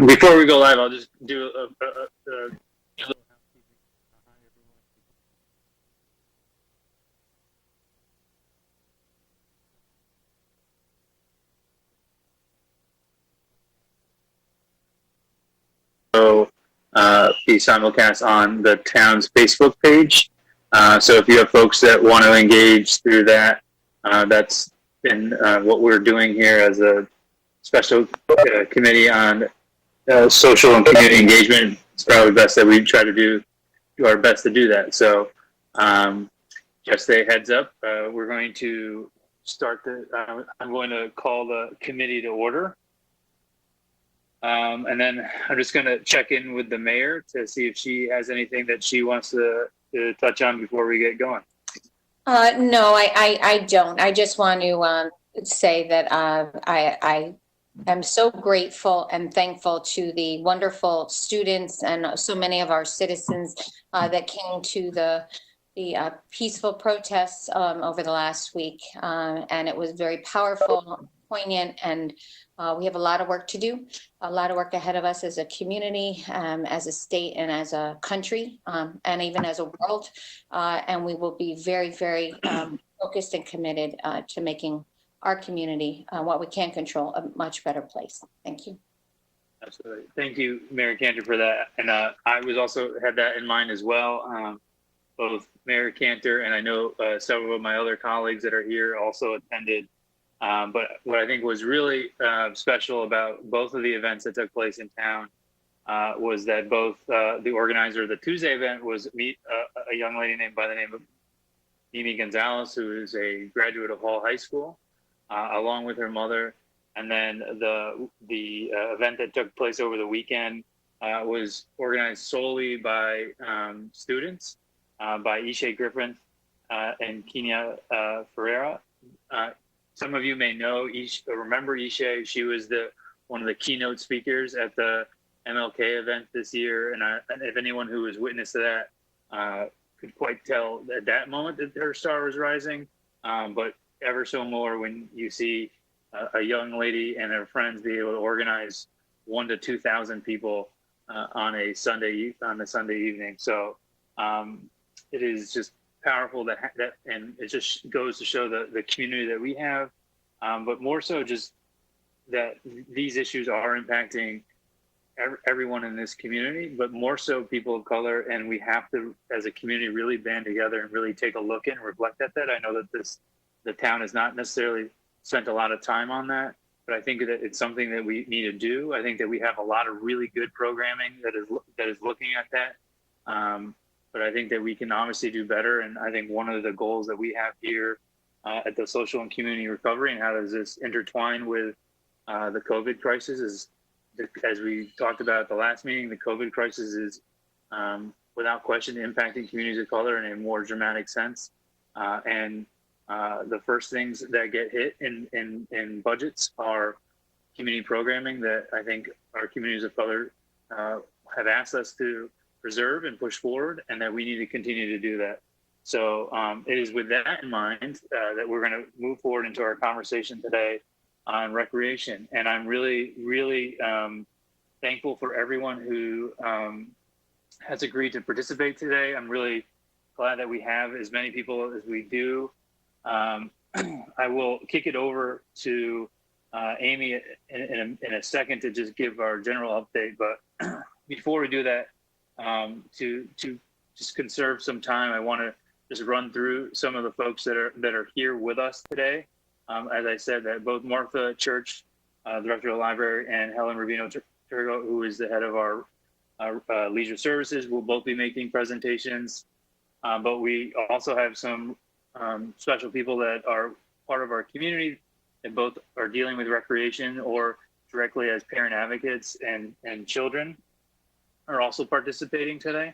Before we go live, I'll just do a be simulcast on the town's Facebook page. So if you have folks that want to engage through that, that's been what we're doing here as a special committee on social and community engagement. It's probably best that we try to do our best to do that. So just a heads up, we're going to start I'm going to call the committee to order. And then I'm just going to check in with the mayor to see if she has anything that she wants to touch on before we get going. No, I don't. I just want to say that I am so grateful and thankful to the wonderful students and so many of our citizens that came to the peaceful protests over the last week. And it was very powerful, poignant, and we have a lot of work to do, a lot of work ahead of us as a community, as a state, and as a country, and even as a world. And we will be very, very focused and committed to making our community, what we can control, a much better place. Thank you. Absolutely. Thank you, Mayor Cantor, for that. And I was also had that in mind as well. Both Mayor Cantor and I know several of my other colleagues that are here also attended But what I think was really special about both of the events that took place in town was that both the organizer of the Tuesday event was a young lady named by the name of Mimi Gonzalez, who is a graduate of Hall High School, along with her mother. And then the event that took place over the weekend was organized solely by students, by Ishe Griffin and Kenya Ferreira. Some of you may know remember Ishe. She was one of the keynote speakers at the MLK event this year, and if anyone who was witness to that could quite tell at that moment that her star was rising, but ever so more when you see a young lady and her friends be able to organize 1,000 to 2,000 people on a Sunday evening. So it is just powerful that and it just goes to show the community that we have, but more so just that these issues are impacting everyone in this community, but more so people of color. And we have to, as a community, really band together and really take a look and reflect at that. I know that the town has not necessarily spent a lot of time on that, but I think that it's something that we need to do. I think that we have a lot of really good programming that is looking at that. But I think that we can obviously do better. And I think one of the goals that we have here at the Social and Community Recovery, and how does this intertwine with the COVID crisis, is, as we talked about at the last meeting, the COVID crisis is without question impacting communities of color in a more dramatic sense. And the first things that get hit in budgets are community programming that I think our communities of color have asked us to preserve and push forward, and that we need to continue to do that. So it is with that in mind that we're going to move forward into our conversation today on recreation. And I'm really, really thankful for everyone who has agreed to participate today. I'm really glad that we have as many people as we do. I will kick it over to Amy in a second to just give our general update. But before we do that, to just conserve some time, I want to just run through some of the folks that are here with us today. As I said, that both Martha Church, Director of the Library, and Helen Rubino-Turgo, who is the head of our Leisure Services, will both be making presentations. But we also have some special people that are part of our community that both are dealing with recreation or directly as parent advocates, and children are also participating today.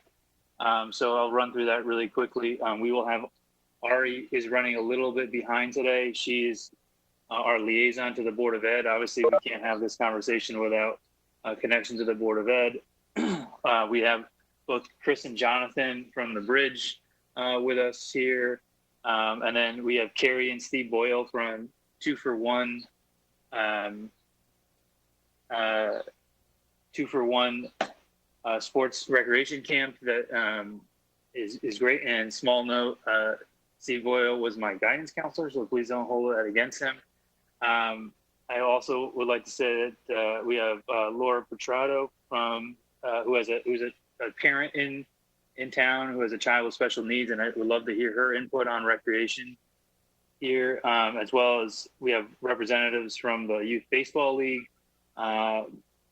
So I'll run through that really quickly. We will have Ari is running a little bit behind today. She's our liaison to the Board of Ed. Obviously, we can't have this conversation without a connection to the Board of Ed. We have both Chris and Jonathan from the Bridge with us here. And then we have Carrie and Steve Boyle from 2 for 1. 2 for 1 sports recreation camp that is great. And small note, Steve Boyle was my guidance counselor, so please don't hold that against him. I also would like to say that we have Laura Petrado from who's a parent in town who has a child with special needs, and I would love to hear her input on recreation here, as well as we have representatives from the Youth Baseball League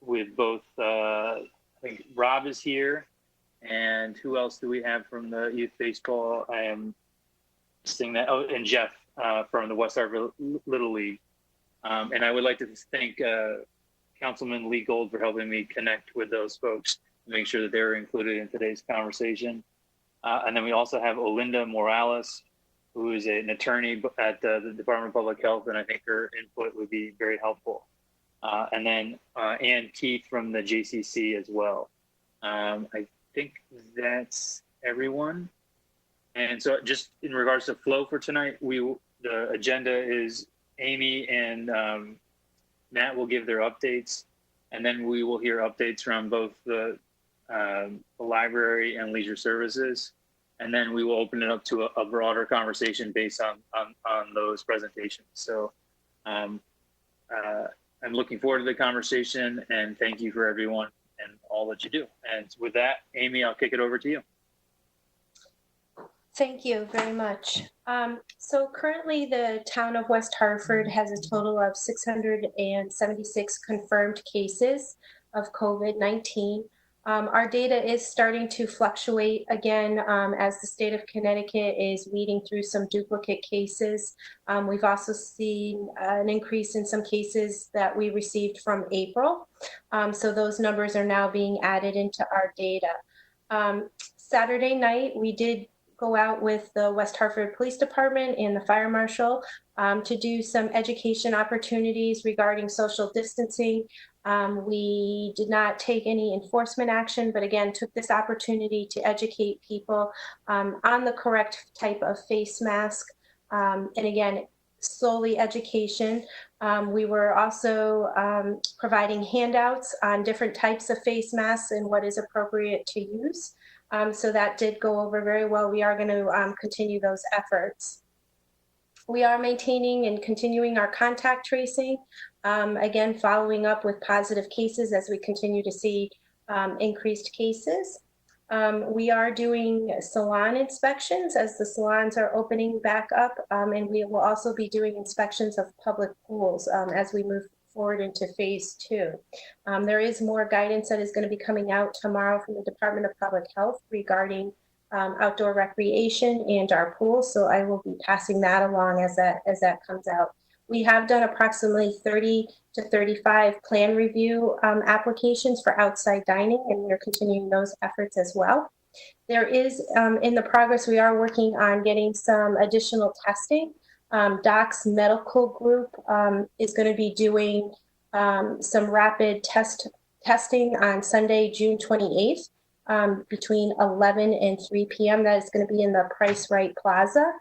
with both, I think Rob is here, and who else do we have from the Youth Baseball? I am seeing that, and Jeff from the West Hartford Little League. And I would like to thank Councilman Lee Gold for helping me connect with those folks to make sure that they're included in today's conversation. And then we also have Olinda Morales, who is an attorney at the Department of Public Health, and I think her input would be very helpful. And then Ann Keith from the JCC as well. I think that's everyone. And so just in regards to flow for tonight, the agenda is Amy and Matt will give their updates, and then we will hear updates from both the library and leisure services. And then we will open it up to a broader conversation based on those presentations. So I'm looking forward to the conversation, and thank you for everyone and all that you do. And with that, Amy, I'll kick it over to you. Thank you very much. So currently the town of West Hartford has a total of 676 confirmed cases of COVID-19. Our data is starting to fluctuate again as the state of Connecticut is weeding through some duplicate cases. We've also seen an increase in some cases that we received from April. So those numbers are now being added into our data. Saturday night, we did go out with the West Hartford Police Department and the Fire Marshal to do some education opportunities regarding social distancing. We did not take any enforcement action, but again, took this opportunity to educate people on the correct type of face mask. And again, solely education. We were also providing handouts on different types of face masks and what is appropriate to use. So that did go over very well. We are going to continue those efforts. We are maintaining and continuing our contact tracing, again, following up with positive cases as we continue to see increased cases. We are doing salon inspections as the salons are opening back up, and we will also be doing inspections of public pools as we move forward into phase 2. There is more guidance that is going to be coming out tomorrow from the Department of Public Health regarding outdoor recreation and our pools. So I will be passing that along as that comes out. We have done approximately 30 to 35 plan review applications for outside dining, and we're continuing those efforts as well. There is, in the progress, we are working on getting some additional testing. Doc's medical group is going to be doing some rapid testing on Sunday, June 28th, between 11 and 3 p.m. That is going to be in the Price Right Plaza.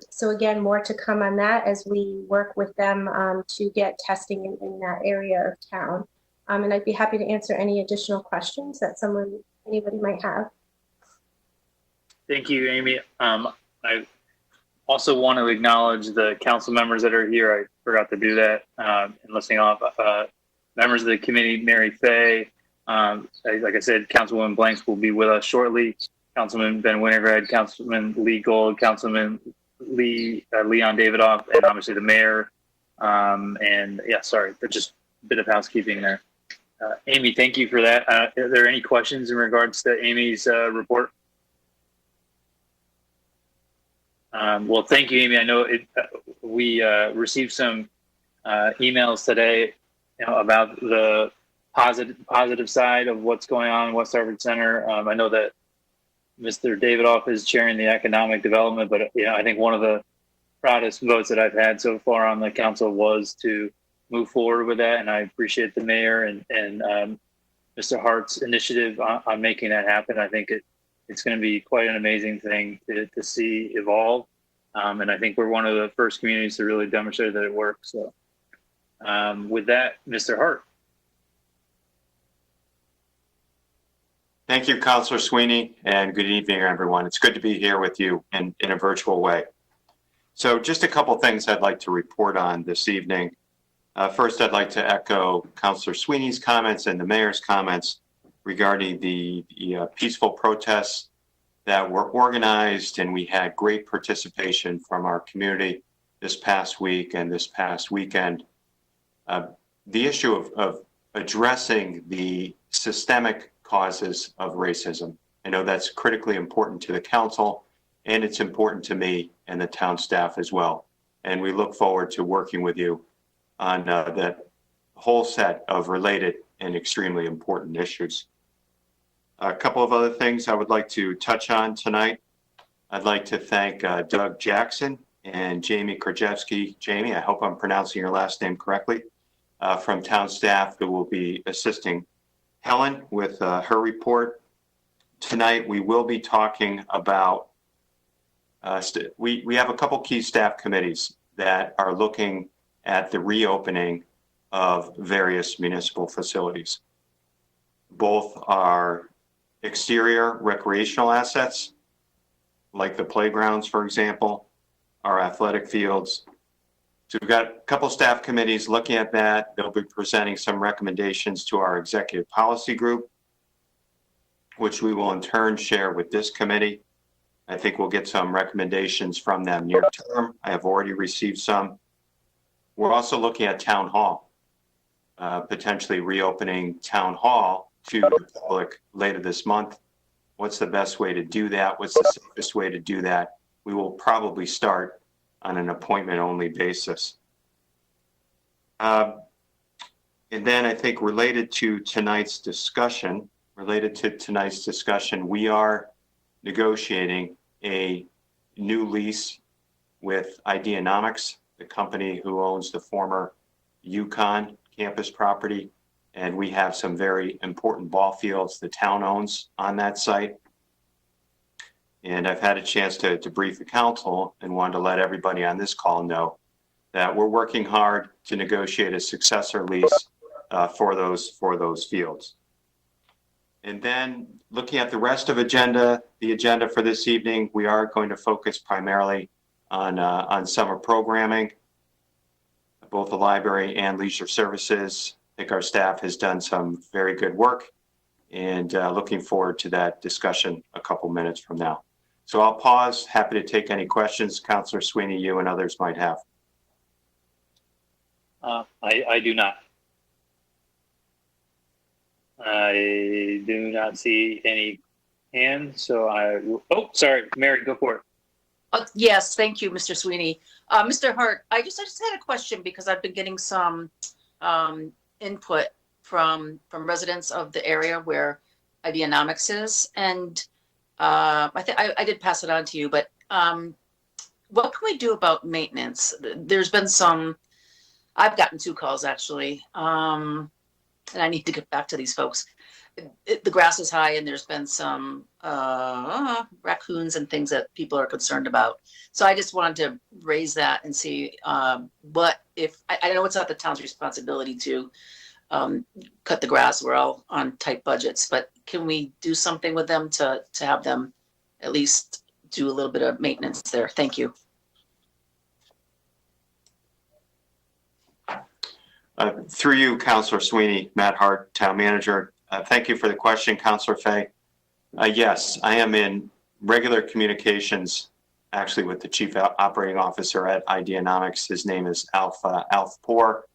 So again, more to come on that as we work with them to get testing in that area of town. And I'd be happy to answer any additional questions that anybody might have. Thank you, Amy. I also want to acknowledge the council members that are here. I forgot to do that in listing off. Members of the committee, Mary Fay, like I said, Councilwoman Blanks will be with us shortly. Councilman Ben Winograd, Councilman Lee Gold, Councilman Leon Davidoff, and obviously the mayor. And yeah, sorry, just a bit of housekeeping there. Amy, thank you for that. Are there any questions in regards to Amy's report? Well, thank you, Amy. I know we received some emails today, about the positive side of what's going on in West Hartford Center. I know that Mr. Davidoff is chairing the economic development, but I think one of the proudest votes that I've had so far on the council was to move forward with that, and I appreciate the mayor and Mr. Hart's initiative on making that happen. I think it's going to be quite an amazing thing to see evolve. And I think we're one of the first communities to really demonstrate that it works. So with that, Mr. Hart. Thank you, Councillor Sweeney, and good evening, everyone. It's good to be here with you in a virtual way. So just a couple things I'd like to report on this evening. First, I'd like to echo Councillor Sweeney's comments and the mayor's comments regarding the peaceful protests that were organized, and we had great participation from our community this past week and this past weekend. The issue of addressing the systemic causes of racism. I know that's critically important to the council, and it's important to me and the town staff as well. And we look forward to working with you on that whole set of related and extremely important issues. A couple of other things I would like to touch on tonight. I'd like to thank Doug Jackson and Jamie Krajewski. Jamie, I hope I'm pronouncing your last name correctly, from town staff who will be assisting Helen with her report. Tonight, we will be talking about, we have a couple key staff committees that are looking at the reopening of various municipal facilities. Both are exterior recreational assets, like the playgrounds, for example, our athletic fields. So we've got a couple staff committees looking at that. They'll be presenting some recommendations to our executive policy group, which we will in turn share with this committee. I think we'll get some recommendations from them near term. I have already received some. We're also looking at town hall, potentially reopening town hall to the public later this month. What's the best way to do that? What's the safest way to do that? We will probably start on an appointment-only basis. And then I think related to tonight's discussion, we are negotiating a new lease with Ideanomics, the company who owns the former Yukon campus property. And we have some very important ball fields the town owns on that site. And I've had a chance to brief the council and wanted to let everybody on this call know that we're working hard to negotiate a successor lease for those fields. And then looking at the rest of the agenda for this evening, we are going to focus primarily on summer programming, both the library and leisure services. I think our staff has done some very good work, and looking forward to that discussion a couple minutes from now. So I'll pause, happy to take any questions Councillor Sweeney, you and others might have. I do not. I do not see any hands, so oh, sorry, Mary, go for it. Yes, thank you, Mr. Sweeney. Mr. Hart, I just had a question because I've been getting some input from residents of the area where Ideanomics is, and I did pass it on to you, but what can we do about maintenance? There's been I've gotten 2 calls actually, and I need to get back to these folks. The grass is high and there's been some raccoons and things that people are concerned about. So I just wanted to raise that and see what if, I know it's not the town's responsibility to cut the grass. We're all on tight budgets, but can we do something with them to have them at least do a little bit of maintenance there? Thank you. Through you, Councillor Sweeney, Matt Hart, Town Manager. Thank you for the question, Councillor Fay. Yes, I am in regular communications, actually, with the Chief Operating Officer at Ideanomics. His name is Alf Poor.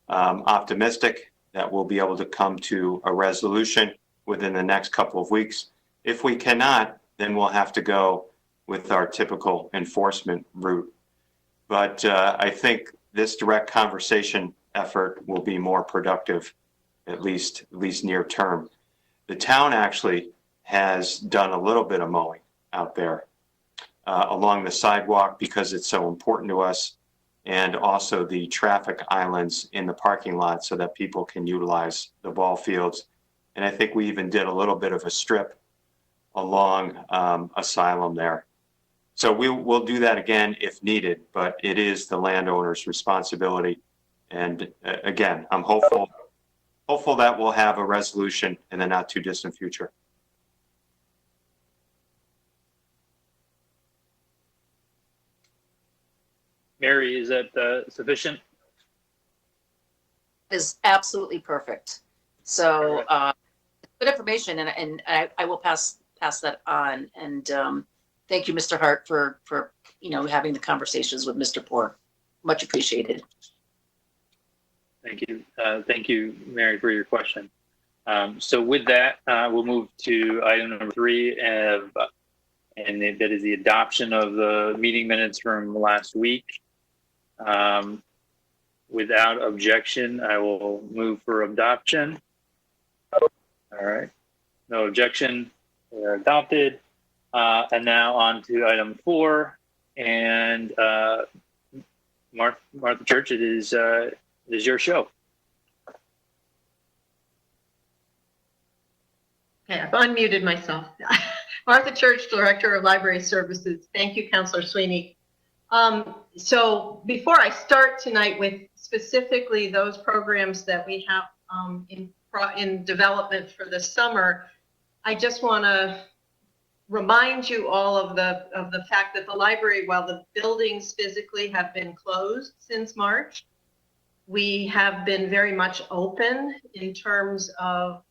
Optimistic that we'll be able to come to a resolution within the next couple of weeks. If we cannot, then we'll have to go with our typical enforcement route. But I think this direct conversation effort will be more productive, at least near term. The town actually has done a little bit of mowing out there along the sidewalk because it's so important to us, and also the traffic islands in the parking lot so that people can utilize the ball fields. And I think we even did a little bit of a strip along Asylum there. So we'll do that again if needed, but it is the landowner's responsibility. And again, I'm hopeful that we'll have a resolution in the not too distant future. Mary, is that sufficient? Is absolutely perfect. So good information, and I will pass that on. And thank you, Mr. Hart, for having the conversations with Mr. Poor. Much appreciated. Thank you, Mary, for your question. So with that, we'll move to item number 3, and that is the adoption of the meeting minutes from last week. Without objection, I will move for adoption. All right, no objection, they're adopted. And now on to item 4, and Martha Church, it is your show. Okay, I've unmuted myself. Martha Church, Director of Library Services. Thank you, Councillor Sweeney. So before I start tonight with specifically those programs that we have in development for the summer, I just want to remind you all of the fact that the library, while the buildings physically have been closed since March, we have been very much open in terms of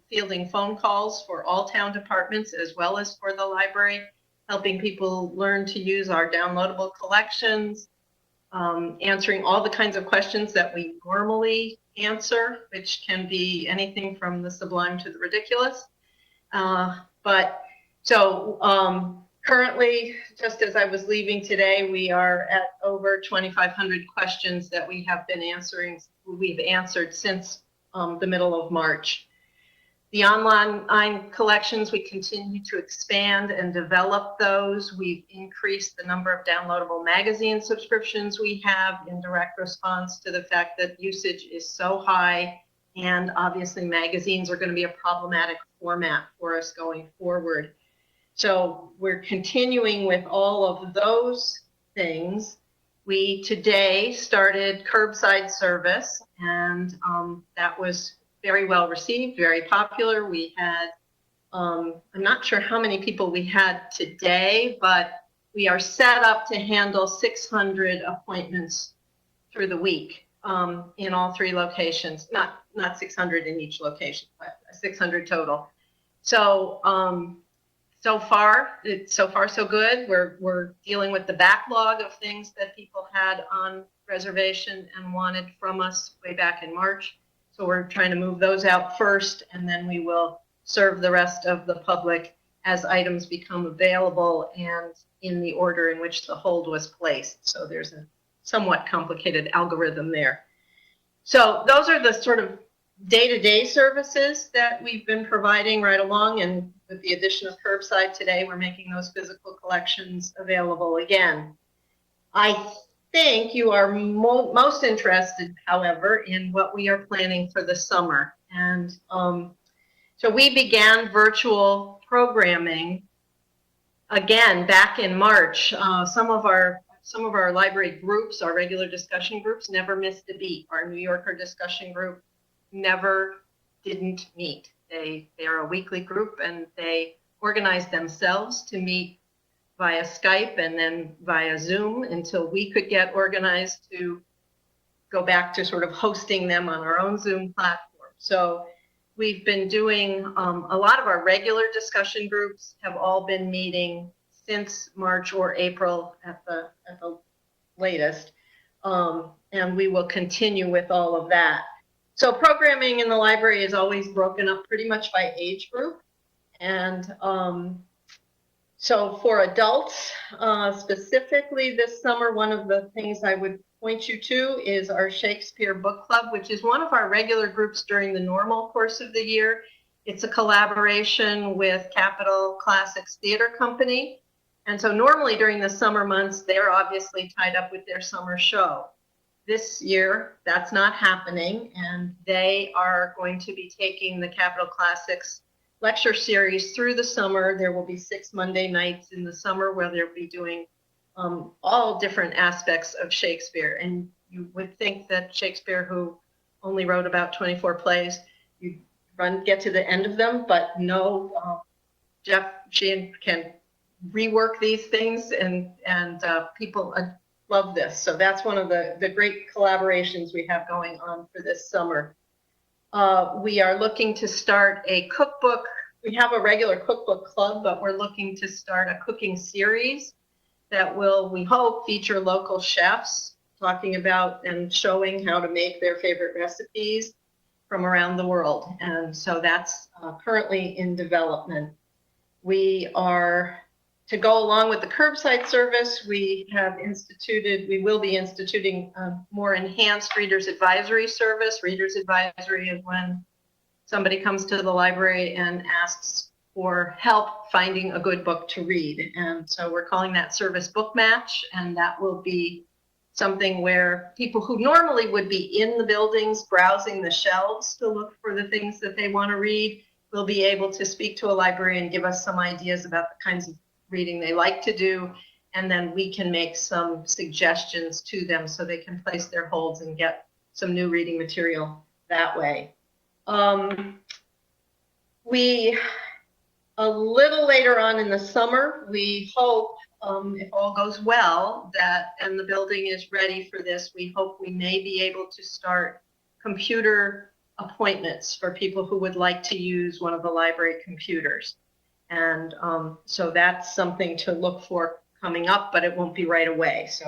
fielding phone calls for all town departments as well as for the library. helping people learn to use our downloadable collections, answering all the kinds of questions that we normally answer, which can be anything from the sublime to the ridiculous. Currently, just as I was leaving today, we are at over 2,500 questions that we have been answering. We've answered since the middle of March. The online collections, we continue to expand and develop those. We've increased the number of downloadable magazine subscriptions we have in direct response to the fact that usage is so high, and obviously magazines are going to be a problematic format for us going forward. So we're continuing with all of those things. We today started Curbside Service, and that was very well received, very popular. We had, I'm not sure how many people we had today, but we are set up to handle 600 appointments through the week in all 3 locations. Not 600 in each location, but 600 total. So so far so good. We're dealing with the backlog of things that people had on reservation and wanted from us way back in March. So we're trying to move those out first, and then we will serve the rest of the public as items become available and in the order in which the hold was placed. So there's a somewhat complicated algorithm there. So those are the sort of day-to-day services that we've been providing right along, and with the addition of Curbside today, we're making those physical collections available again. I think you are most interested, however, in what we are planning for the summer. And so we began virtual programming again back in March. Some of our library groups, our regular discussion groups, never missed a beat. Our New Yorker discussion group didn't meet. They are a weekly group, and they organized themselves to meet via Skype and then via Zoom until we could get organized to go back to sort of hosting them on our own Zoom platform. So we've been doing a lot of our regular discussion groups have all been meeting since March or April at the latest, and we will continue with all of that. So programming in the library is always broken up pretty much by age group. And so for adults, specifically this summer, one of the things I would point you to is our Shakespeare Book Club, which is one of our regular groups during the normal course of the year. It's a collaboration with Capitol Classics Theater Company. And so normally during the summer months, they're obviously tied up with their summer show. This year, that's not happening, and they are going to be taking the Capitol Classics lecture series through the summer. There will be 6 Monday nights in the summer where they'll be doing all different aspects of Shakespeare. And you would think that Shakespeare, who only wrote about 24 plays, you get to the end of them, but no, Jeff Sheehan can rework these things, and people love this. So that's one of the great collaborations we have going on for this summer. We are looking to start a cookbook. We have a regular cookbook club, but we're looking to start a cooking series that will, we hope, feature local chefs talking about and showing how to make their favorite recipes from around the world. And so that's currently in development. We are, to go along with the curbside service, we will be instituting a more enhanced reader's advisory service. Reader's advisory is when somebody comes to the library and asks for help finding a good book to read. And so we're calling that service Book Match, and that will be something where people who normally would be in the buildings browsing the shelves to look for the things that they want to read will be able to speak to a librarian and give us some ideas about the kinds of reading they like to do, and then we can make some suggestions to them so they can place their holds and get some new reading material that way. A little later on in the summer, we hope, if all goes well, and the building is ready for this, we hope we may be able to start computer appointments for people who would like to use one of the library computers. And so that's something to look for coming up, but it won't be right away. So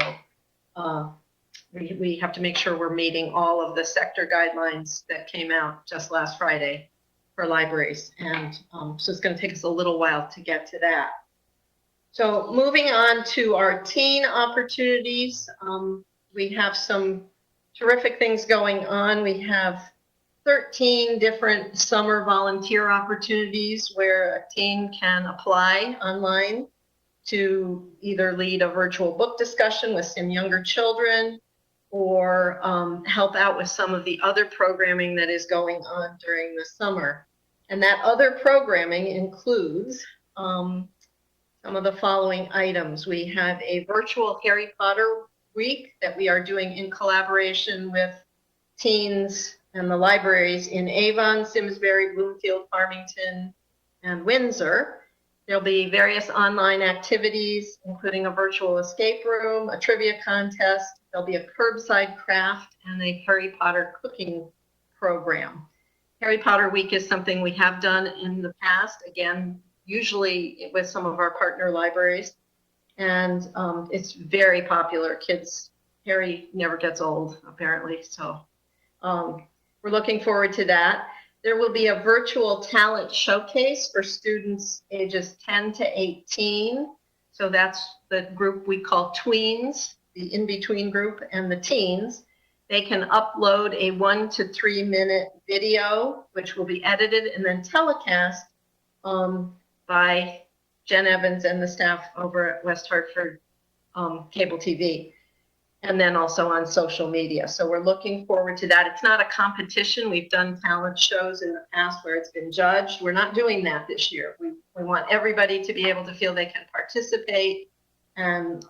we have to make sure we're meeting all of the sector guidelines that came out just last Friday for libraries. And so it's going to take us a little while to get to that. So moving on to our teen opportunities, we have some terrific things going on. We have 13 different summer volunteer opportunities where a teen can apply online to either lead a virtual book discussion with some younger children or help out with some of the other programming that is going on during the summer. And that other programming includes some of the following items. We have a virtual Harry Potter week that we are doing in collaboration with teens and the libraries in Avon, Simsbury, Bloomfield, Farmington, and Windsor. There'll be various online activities, including a virtual escape room, a trivia contest. There'll be a curbside craft and a Harry Potter cooking program. Harry Potter Week is something we have done in the past, again, usually with some of our partner libraries. And it's very popular. Kids, Harry never gets old, apparently. So we're looking forward to that. There will be a virtual talent showcase for students ages 10 to 18. So that's the group we call tweens, the in-between group, and the teens. They can upload a 1 to 3 minute video, which will be edited and then telecast by Jen Evans and the staff over at West Hartford Cable TV, and then also on social media. So we're looking forward to that. It's not a competition. We've done talent shows in the past where it's been judged. We're not doing that this year. We want everybody to be able to feel they can participate and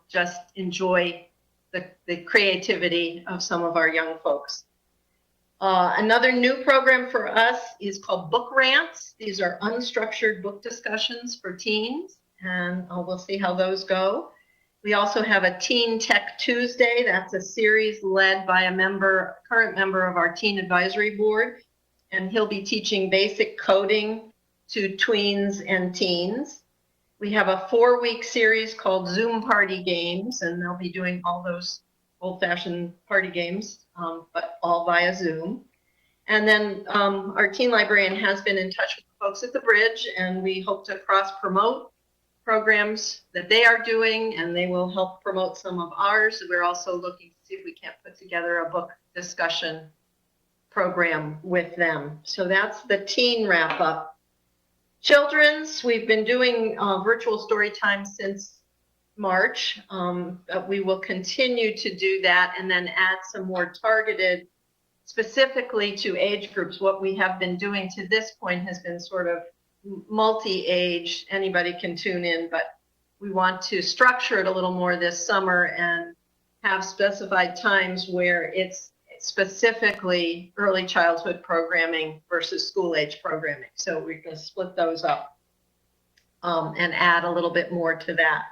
just enjoy the creativity of some of our young folks. Another new program for us is called Book Rants. These are unstructured book discussions for teens, and we'll see how those go. We also have a Teen Tech Tuesday. That's a series led by a current member of our Teen Advisory Board, and he'll be teaching basic coding to tweens and teens. We have a 4-week series called Zoom Party Games, and they'll be doing all those old-fashioned party games, but all via Zoom. And then our teen librarian has been in touch with the folks at the Bridge, and we hope to cross-promote programs that they are doing, and they will help promote some of ours. We're also looking to see if we can't put together a book discussion program with them. So that's the teen wrap-up. Children's, we've been doing virtual story time since March. We will continue to do that and then add some more targeted, specifically to age groups. What we have been doing to this point has been sort of multi-age, anybody can tune in, but we want to structure it a little more this summer and have specified times where it's specifically early childhood programming versus school age programming. So we're going to split those up and add a little bit more to that.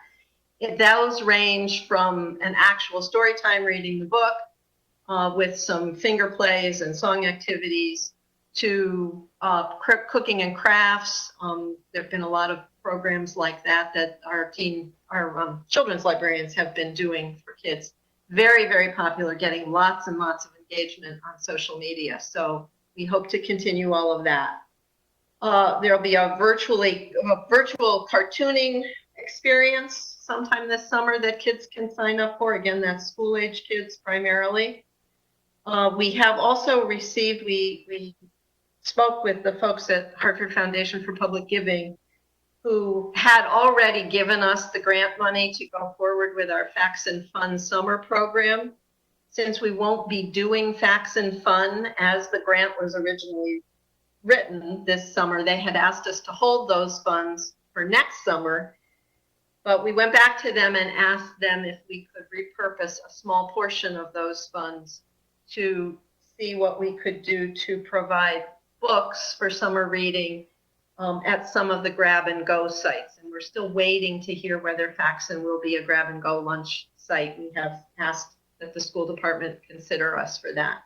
Those range from an actual story time reading the book with some finger plays and song activities to cooking and crafts. There have been a lot of programs like that that our children's librarians have been doing for kids. Very, very popular, getting lots and lots of engagement on social media. So we hope to continue all of that. There'll be a virtual cartooning experience sometime this summer that kids can sign up for. Again, that's school age kids primarily. We have also received, we spoke with the folks at Hartford Foundation for Public Giving who had already given us the grant money to go forward with our FAQs and Fun summer program. Since we won't be doing FAQs and Fun as the grant was originally written this summer, they had asked us to hold those funds for next summer. But we went back to them and asked them if we could repurpose a small portion of those funds to see what we could do to provide books for summer reading at some of the grab and go sites. And we're still waiting to hear whether Faxon will be a grab and go lunch site. We have asked that the school department consider us for that,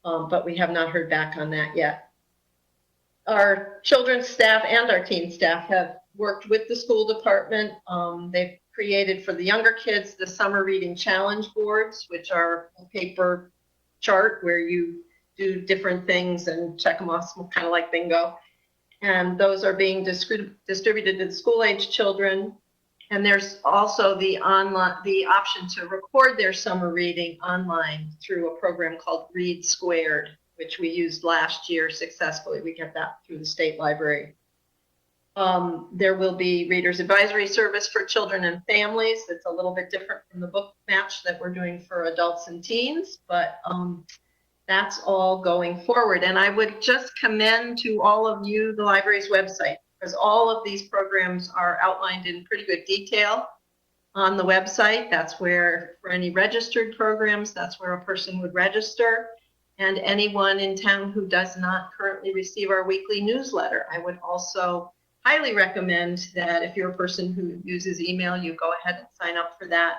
but we have not heard back on that yet. our children's staff and our teen staff have worked with the school department. They've created for the younger kids the summer reading challenge boards, which are a paper chart where you do different things and check them off, kind of like bingo. And those are being distributed to school-age children. And there's also the option to record their summer reading online through a program called Read Squared, which we used last year successfully. We get that through the state library. There will be Reader's Advisory Service for children and families. It's a little bit different from the book match that we're doing for adults and teens, but that's all going forward. And I would just commend to all of you the library's website, because all of these programs are outlined in pretty good detail on the website. That's where, for any registered programs, that's where a person would register. And anyone in town who does not currently receive our weekly newsletter, I would also highly recommend that if you're a person who uses email, you go ahead and sign up for that,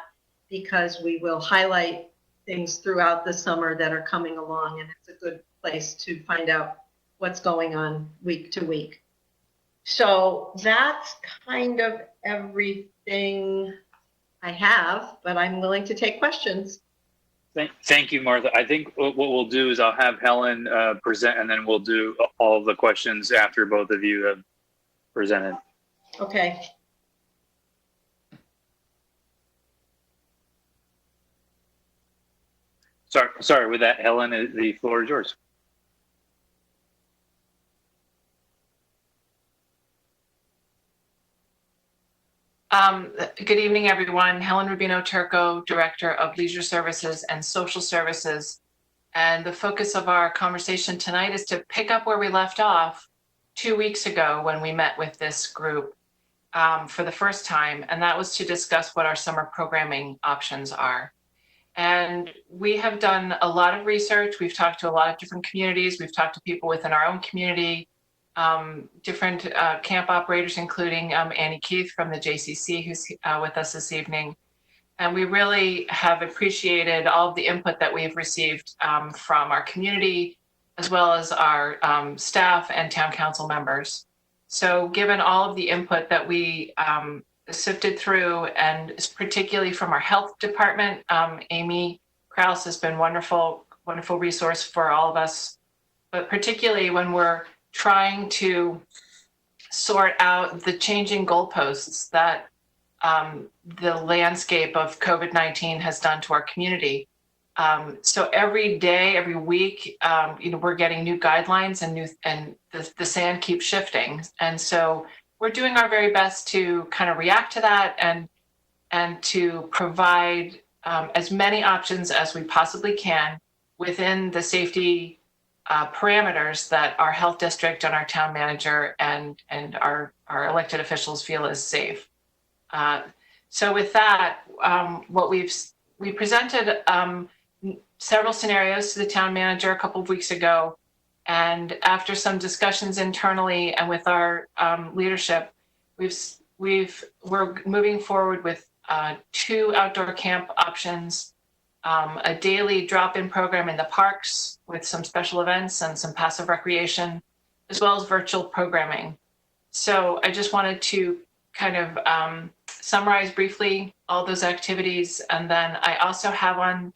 because we will highlight things throughout the summer that are coming along, and it's a good place to find out what's going on week to week. So that's kind of everything I have, but I'm willing to take questions. Thank you, Martha. I think what we'll do is I'll have Helen present, and then we'll do all of the questions after both of you have presented. Okay. Sorry, with that, Helen, the floor is yours. Good evening, everyone. Helen Rubino Turco, Director of Leisure Services and Social Services. And the focus of our conversation tonight is to pick up where we left off 2 weeks ago when we met with this group for the first time. And that was to discuss what our summer programming options are. And we have done a lot of research. We've talked to a lot of different communities. We've talked to people within our own community, different camp operators, including Annie Keith from the JCC, who's with us this evening. And we really have appreciated all of the input that we've received from our community, as well as our staff and town council members. So given all of the input that we sifted through, and particularly from our health department, Amy Kraus has been wonderful resource for all of us, but particularly when we're trying to sort out the changing goalposts that the landscape of COVID-19 has done to our community. So every day, every week, we're getting new guidelines and the sand keeps shifting. And so we're doing our very best to kind of react to that and to provide as many options as we possibly can within the safety parameters that our health district and our town manager and our elected officials feel is safe. So with that, we presented several scenarios to the town manager a couple of weeks ago. And after some discussions internally and with our leadership, we're moving forward with 2 outdoor camp options, a daily drop-in program in the parks with some special events and some passive recreation, as well as virtual programming. So I just wanted to kind of summarize briefly all those activities. And then I also have on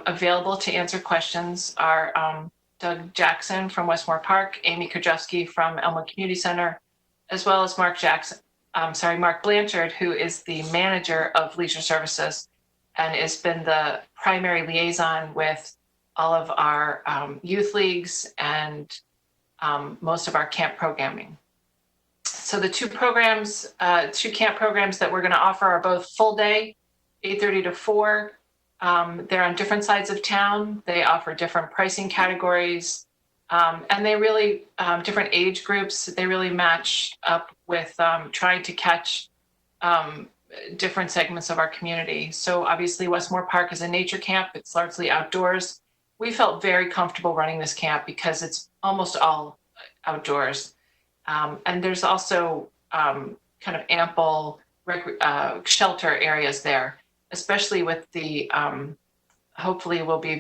available to answer questions are Doug Jackson from Westmore Park, Amy Krajewski from Elmwood Community Center, as well as Mark Blanchard, who is the manager of Leisure Services and has been the primary liaison with all of our youth leagues and most of our camp programming. So the 2 camp programs that we're going to offer are both full day, 8:30 to 4. They're on different sides of town. They offer different pricing categories, and they really, different age groups, they really match up with trying to catch different segments of our community. So obviously Westmore Park is a nature camp. It's largely outdoors. We felt very comfortable running this camp because it's almost all outdoors. And there's also kind of ample shelter areas there, especially with the, hopefully we'll be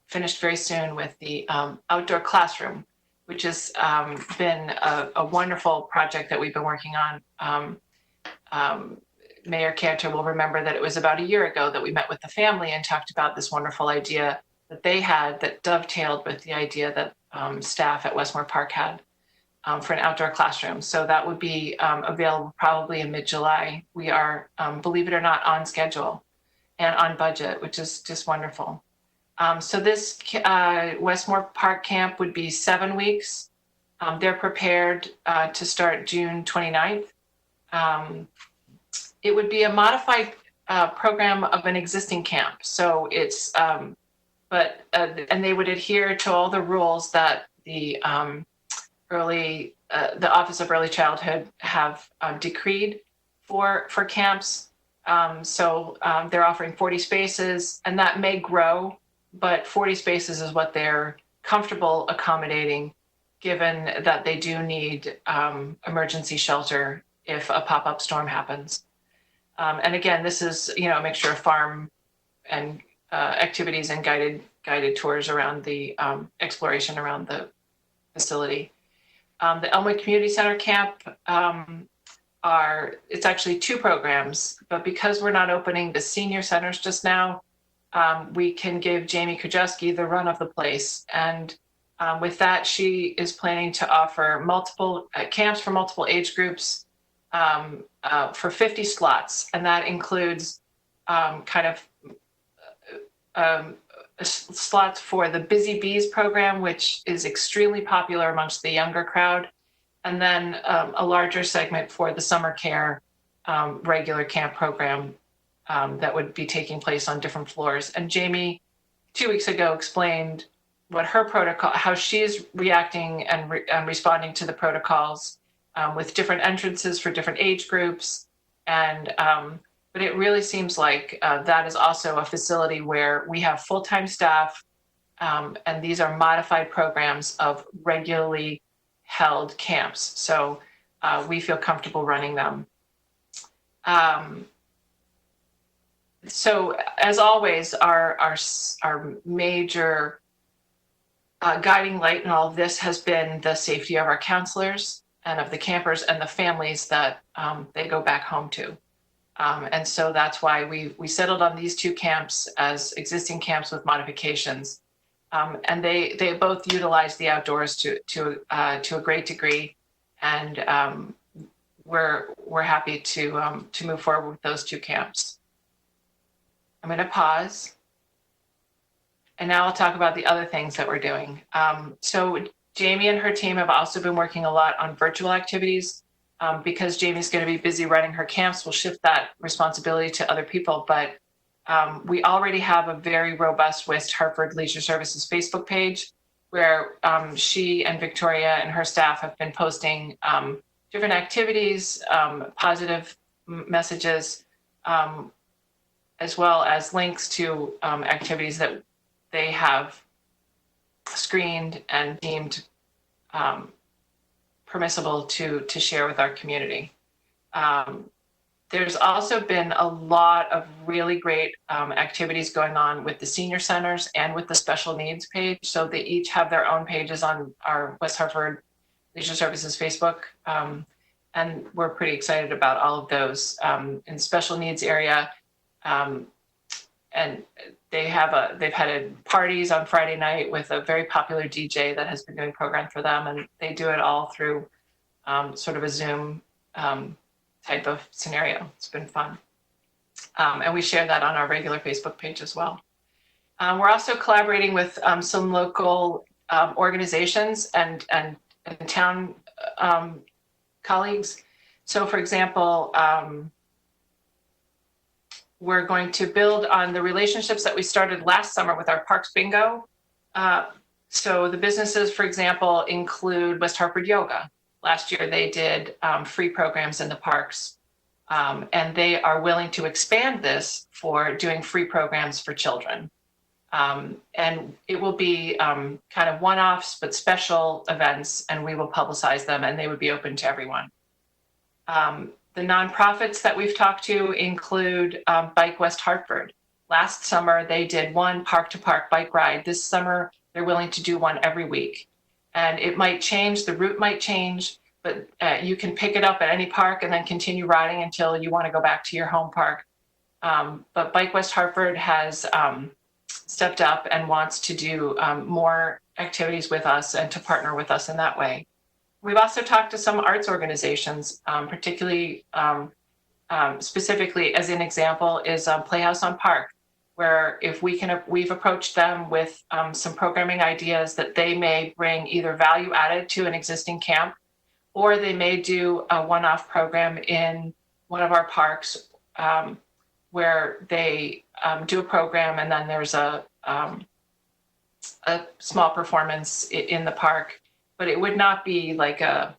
finished very soon with the outdoor classroom, which has been a wonderful project that we've been working on. Mayor Cantor will remember that it was about a year ago that we met with the family and talked about this wonderful idea that they had that dovetailed with the idea that staff at Westmore Park had for an outdoor classroom. So that would be available probably in mid-July. We are, believe it or not, on schedule and on budget, which is just wonderful. So this Westmore Park camp would be 7 weeks. They're prepared to start June 29th. It would be a modified program of an existing camp. So it's, and they would adhere to all the rules that the Office of Early Childhood have decreed for camps. So they're offering 40 spaces, and that may grow, but 40 spaces is what they're comfortable accommodating, given that they do need emergency shelter if a pop-up storm happens. And again, this is, a mixture of farm and activities and guided tours around the exploration around the facility. The Elmwood Community Center camp it's actually 2 programs, but because we're not opening the senior centers just now, we can give Jamie Krajewski the run of the place. And with that, she is planning to offer multiple camps for multiple age groups for 50 slots. And that includes slots for the Busy Bees program, which is extremely popular amongst the younger crowd. And then a larger segment for the summer care regular camp program that would be taking place on different floors. And Jamie, 2 weeks ago, explained what her protocol, how she's reacting and responding to the protocols with different entrances for different age groups. And but it really seems like that is also a facility where we have full-time staff, and these are modified programs of regularly held camps. So we feel comfortable running them. So as always, our major guiding light in all of this has been the safety of our counselors and of the campers and the families that they go back home to. And so that's why we settled on these 2 camps as existing camps with modifications. And they both utilize the outdoors to a great degree. And we're happy to move forward with those 2 camps. I'm going to pause. And now I'll talk about the other things that we're doing. So Jamie and her team have also been working a lot on virtual activities. Because Jamie's going to be busy running her camps, we'll shift that responsibility to other people. But we already have a very robust West Hartford Leisure Services Facebook page where she and Victoria and her staff have been posting different activities, positive messages, as well as links to activities that they have screened and deemed permissible to share with our community. There's also been a lot of really great activities going on with the senior centers and with the special needs page. So they each have their own pages on our West Hartford Leisure Services Facebook. And we're pretty excited about all of those. In special needs area, and they've had parties on Friday night with a very popular DJ that has been doing programs for them, and they do it all through sort of a Zoom type of scenario. It's been fun. And we share that on our regular Facebook page as well. We're also collaborating with some local organizations and town colleagues. So for example, we're going to build on the relationships that we started last summer with our Parks Bingo. So the businesses, for example, include West Hartford Yoga. Last year, they did free programs in the parks, and they are willing to expand this for doing free programs for children. And it will be kind of one-offs, but special events, and we will publicize them, and they would be open to everyone. The nonprofits that we've talked to include Bike West Hartford. Last summer, they did one park-to-park bike ride. This summer, they're willing to do one every week. And it might change, the route might change, but you can pick it up at any park and then continue riding until you want to go back to your home park. But Bike West Hartford has stepped up and wants to do more activities with us and to partner with us in that way. We've also talked to some arts organizations, particularly specifically as an example is Playhouse on Park, where if we've approached them with some programming ideas that they may bring either value added to an existing camp, or they may do a one-off program in one of our parks where they do a program and then there's a small performance in the park, but it would not be like a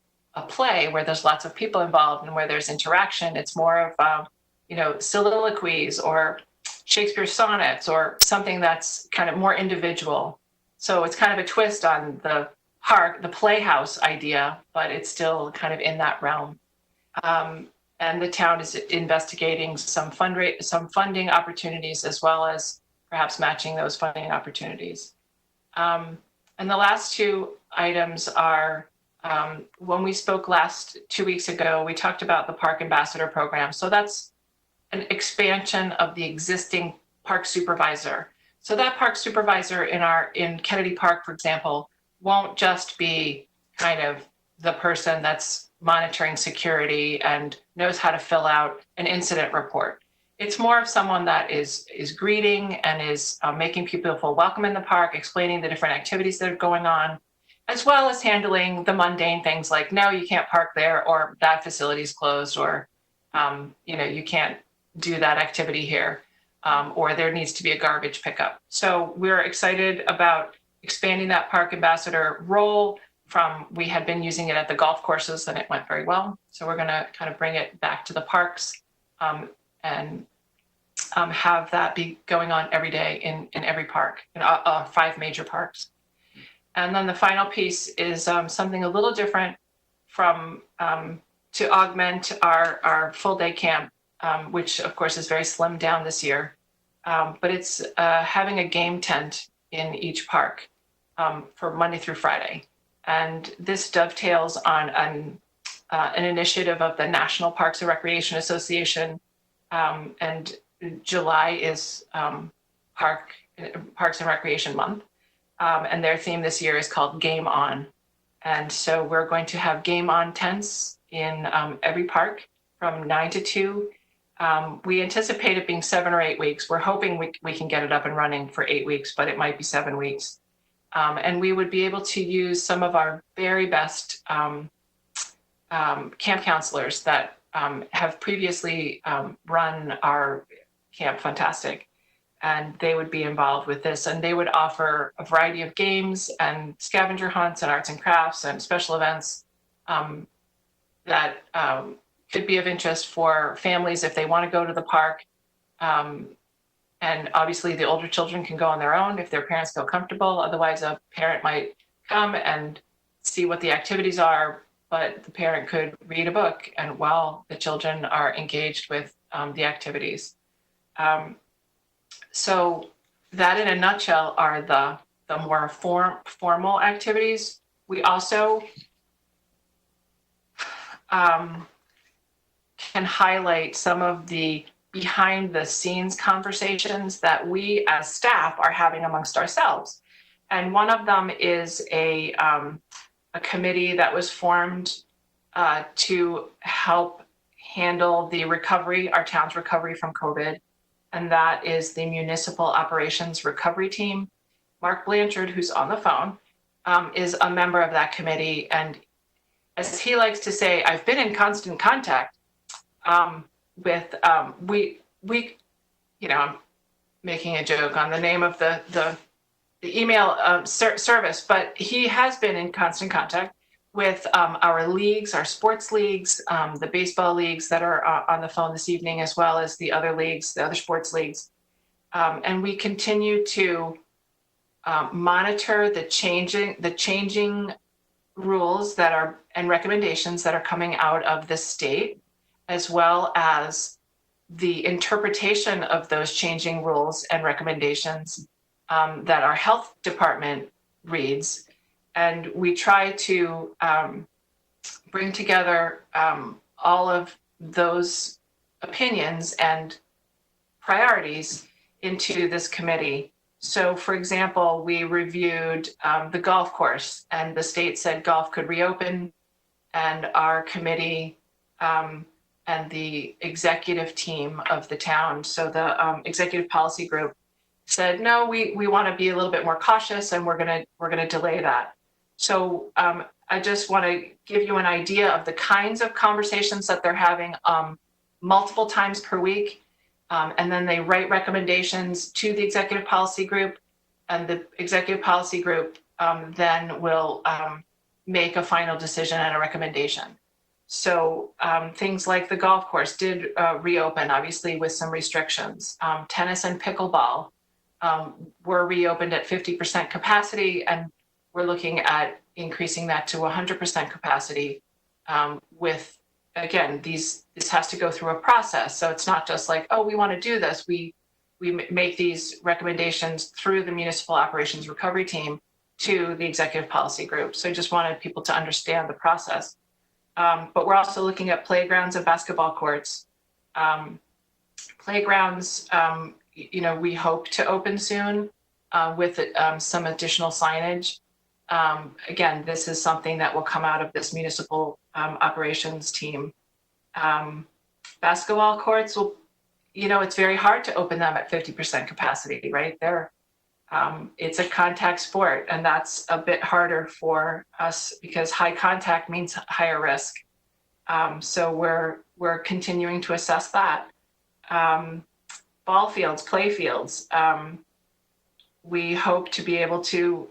play where there's lots of people involved and where there's interaction. It's more of, soliloquies or Shakespeare sonnets or something that's kind of more individual. So it's kind of a twist on the playhouse idea, but it's still kind of in that realm. And the town is investigating some funding opportunities as well as perhaps matching those funding opportunities. And the last two items are, when we spoke 2 weeks ago, we talked about the Park Ambassador Program. So that's an expansion of the existing park supervisor. So that park supervisor in Kennedy Park, for example, won't just be kind of the person that's monitoring security and knows how to fill out an incident report. It's more of someone that is greeting and is making people feel welcome in the park, explaining the different activities that are going on, as well as handling the mundane things like, no, you can't park there, or that facility is closed, or, you can't do that activity here, or there needs to be a garbage pickup. So we're excited about expanding that park ambassador role we had been using it at the golf courses and it went very well. So we're going to kind of bring it back to the parks and have that be going on every day in every park, in 5 major parks. And then the final piece is something a little different to augment our full day camp, which of course is very slimmed down this year. But it's having a game tent in each park for Monday through Friday. And this dovetails on an initiative of the National Parks and Recreation Association. And July is Parks and Recreation Month. And their theme this year is called Game On. And so we're going to have Game On tents in every park from 9 to 2. We anticipate it being 7 or 8 weeks. We're hoping we can get it up and running for 8 weeks, but it might be 7 weeks. And we would be able to use some of our very best camp counselors that have previously run our Camp Fantastic. And they would be involved with this. And they would offer a variety of games and scavenger hunts and arts and crafts and special events that could be of interest for families if they want to go to the park. And obviously the older children can go on their own if their parents feel comfortable. Otherwise, a parent might come and see what the activities are, but the parent could read a book and while the children are engaged with the activities. So that in a nutshell are the more formal activities. We also can highlight some of the behind the scenes conversations that we as staff are having amongst ourselves. And one of them is a committee that was formed to help handle the recovery, our town's recovery from COVID. And that is the Municipal Operations Recovery Team. Mark Blanchard, who's on the phone, is a member of that committee. And as he likes to say, I've been in constant contact with, I'm making a joke on the name of the email service, but he has been in constant contact with our leagues, our sports leagues, the baseball leagues that are on the phone this evening, as well as the other leagues, the other sports leagues. And we continue to monitor the changing rules and recommendations that are coming out of the state, as well as the interpretation of those changing rules and recommendations that our health department reads. And we try to bring together all of those opinions and priorities into this committee. So, for example, we reviewed the golf course, and the state said golf could reopen, and our committee and the executive team of the town, so the executive policy group, said no, we want to be a little bit more cautious, and we're gonna delay that. So I just want to give you an idea of the kinds of conversations that they're having multiple times per week. And then they write recommendations to the executive policy group, and the executive policy group then will make a final decision and a recommendation. So things like the golf course did reopen, obviously with some restrictions. Tennis and pickleball were reopened at 50% capacity, and we're looking at increasing that to 100% capacity with, again, this has to go through a process. So it's not just like, oh, we want to do this. We make these recommendations through the Municipal Operations Recovery Team to the Executive Policy Group. So I just wanted people to understand the process. But we're also looking at playgrounds and basketball courts. Playgrounds, we hope to open soon with some additional signage. Again, this is something that will come out of this municipal operations team. Basketball courts will, it's very hard to open them at 50% capacity, right? It's a contact sport, and that's a bit harder for us because high contact means higher risk. So we're continuing to assess that. Ball fields, play fields. We hope to be able to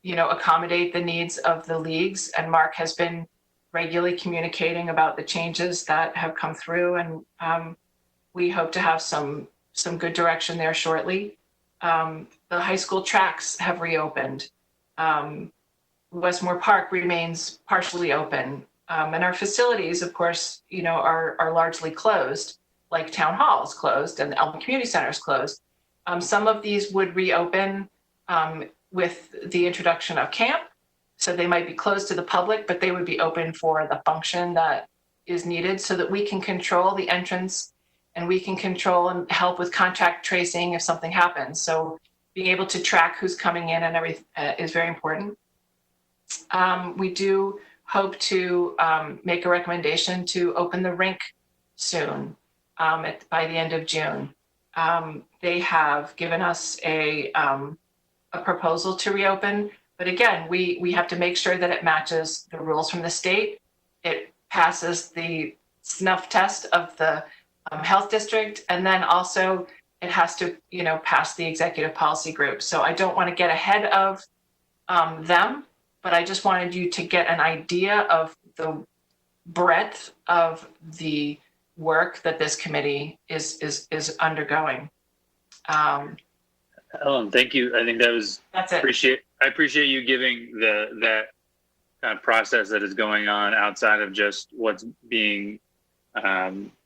accommodate the needs of the leagues, and Mark has been regularly communicating about the changes that have come through, and we hope to have some good direction there shortly. The high school tracks have reopened. Westmore Park remains partially open, and our facilities, of course, are largely closed, like Town Hall is closed and the Elm Community Center is closed. Some of these would reopen with the introduction of camp. So they might be closed to the public, but they would be open for the function that is needed so that we can control the entrance and we can control and help with contact tracing if something happens. So being able to track who's coming in and everything is very important. We do hope to make a recommendation to open the rink soon by the end of June. They have given us a proposal to reopen, but again, we have to make sure that it matches the rules from the state. It passes the snuff test of the health district, and then also it has to, pass the executive policy group. So I don't want to get ahead of them, but I just wanted you to get an idea of the breadth of the work that this committee is undergoing. Ellen, thank you. I think that's it. I appreciate you giving that kind of process that is going on outside of just what's being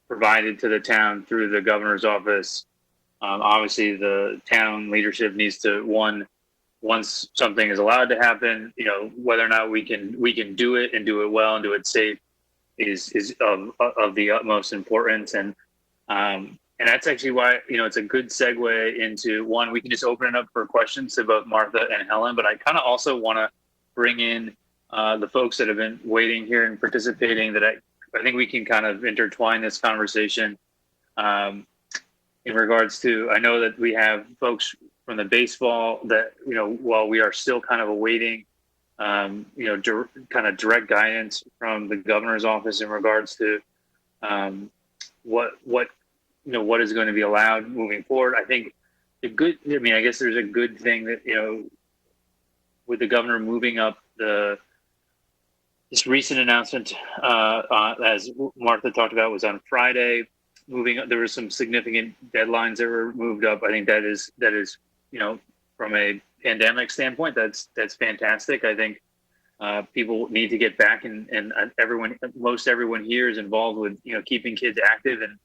provided to the town through the governor's office. Obviously, the town leadership needs to, once something is allowed to happen, whether or not we can do it and do it well and do it safe is of the utmost importance. And that's actually why, it's a good segue into one, we can just open it up for questions to both Martha and Helen, but I kind of also want to bring in the folks that have been waiting here and participating, that I think we can kind of intertwine this conversation in regards to, I know that we have folks from the baseball that, while we are still kind of awaiting, kind of direct guidance from the governor's office in regards to what is going to be allowed moving forward. I think I guess there's a good thing that, with the governor moving up this recent announcement, as Martha talked about, was on Friday, there were some significant deadlines that were moved up. I think that is, from a pandemic standpoint, that's fantastic. I think people need to get back, and most everyone here is involved with, keeping kids active, and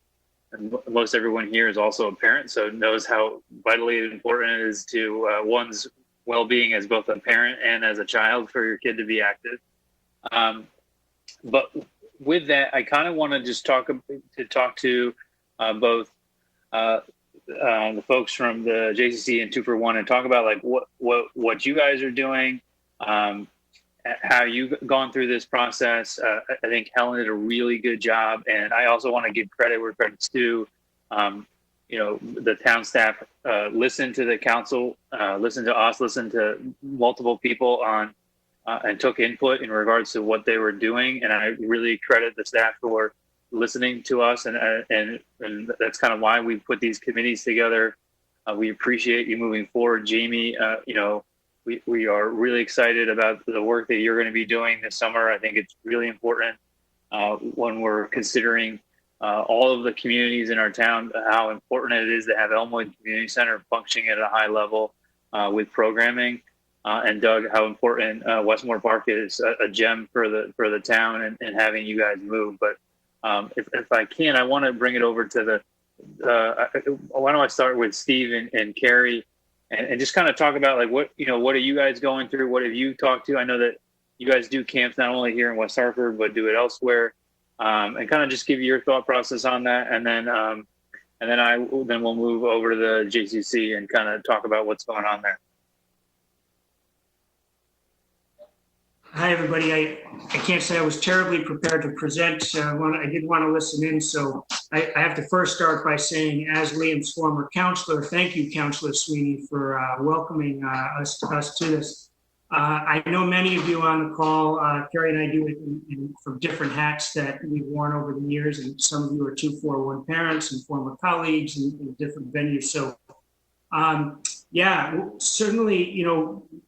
most everyone here is also a parent, so knows how vitally important it is to one's well-being as both a parent and as a child for your kid to be active. But with that, I kind of want to just talk to both the folks from the JCC and 2 for 1 and talk about like what you guys are doing, how you've gone through this process. I think Helen did a really good job, and I also want to give credit where credit's due. The town staff listened to the council, listened to us, listened to multiple people on, and took input in regards to what they were doing. And I really credit the staff for listening to us, and that's kind of why we put these committees together. We appreciate you moving forward, Jamie. We are really excited about the work that you're going to be doing this summer. I think it's really important when we're considering all of the communities in our town, how important it is to have Elmwood Community Center functioning at a high level with programming. And Doug, how important Westmore Park is a gem for the town and having you guys move. But if I can, I want to bring it over to why don't I start with Steve and Carrie and just kind of talk about like what are you guys going through? What have you talked to? I know that you guys do camps not only here in West Hartford, but do it elsewhere. And kind of just give your thought process on that, and then we'll move over to the JCC and kind of talk about what's going on there. Hi, everybody. I can't say I was terribly prepared to present. I did want to listen in, so I have to first start by saying, as Liam's former counselor, thank you, Councillor Sweeney, for welcoming us to this. I know many of you on the call, Carrie and I do it from different hats that we've worn over the years, and some of you are 241 parents and former colleagues in different venues. So, certainly,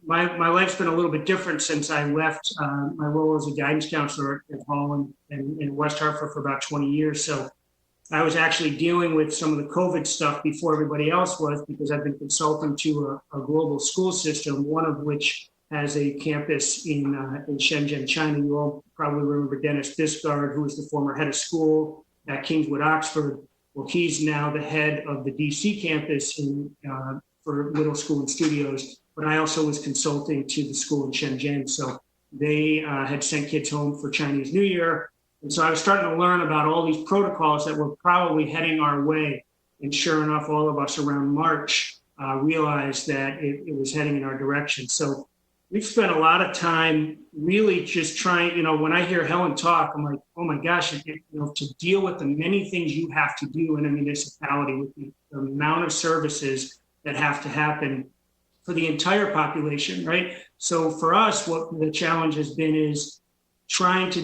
my life's been a little bit different since I left my role as a guidance counselor at Holland and in West Hartford for about 20 years. So I was actually dealing with some of the COVID stuff before everybody else was, because I've been consulting to a global school system, one of which has a campus in Shenzhen, China. You all probably remember Dennis Biscard, who was the former head of school at Kingswood, Oxford. Well, he's now the head of the DC campus for middle school and studios. But I also was consulting to the school in Shenzhen. So they had sent kids home for Chinese New Year. And so I was starting to learn about all these protocols that were probably heading our way. And sure enough, all of us around March realized that it was heading in our direction. So we've spent a lot of time really just trying, when I hear Helen talk, I'm like, oh my gosh, to deal with the many things you have to do in a municipality with the amount of services that have to happen for the entire population, right? So for us, what the challenge has been is trying to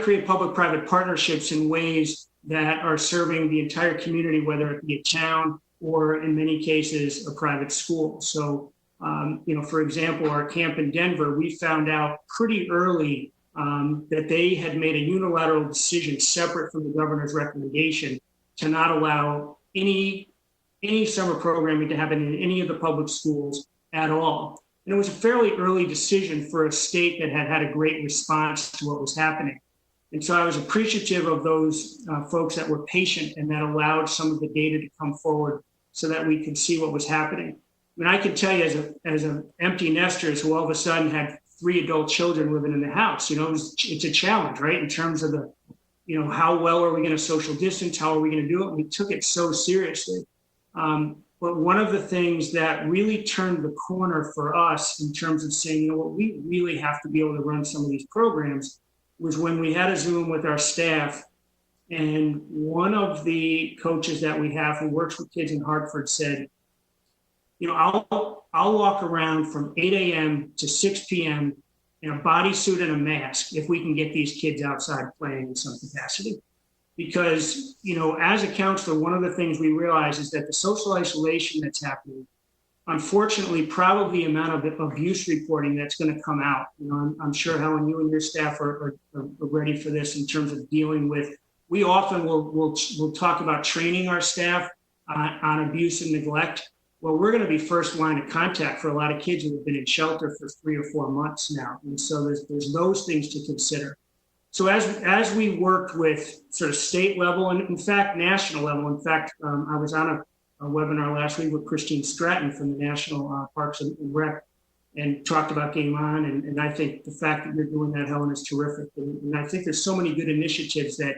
create public-private partnerships in ways that are serving the entire community, whether it be a town or in many cases, a private school. So, for example, our camp in Denver, we found out pretty early that they had made a unilateral decision separate from the governor's recommendation to not allow any summer programming to happen in any of the public schools at all. And it was a fairly early decision for a state that had a great response to what was happening. And so I was appreciative of those folks that were patient and that allowed some of the data to come forward so that we could see what was happening. I mean, I can tell you as an empty nesters who all of a sudden had 3 adult children living in the house, it's a challenge, right? In terms of how well are we going to social distance? How are we going to do it? We took it so seriously. But one of the things that really turned the corner for us in terms of saying, we really have to be able to run some of these programs was when we had a Zoom with our staff. And one of the coaches that we have who works with kids in Hartford said, I'll walk around from 8 a.m. to 6 p.m. in a bodysuit and a mask if we can get these kids outside playing in some capacity. Because, as a counselor, one of the things we realize is that the social isolation that's happening, unfortunately, probably the amount of abuse reporting that's going to come out. I'm sure, Helen, you and your staff are ready for this in terms of dealing with. We often will talk about training our staff on abuse and neglect. Well, we're going to be first line of contact for a lot of kids who have been in shelter for 3 or 4 months now. And so there's those things to consider. So as we worked with sort of state level and in fact, national level, I was on a webinar last week with Christine Stratton from the National Parks and Rec, and talked about Game On. And I think the fact that you're doing that, Helen, is terrific. And I think there's so many good initiatives that,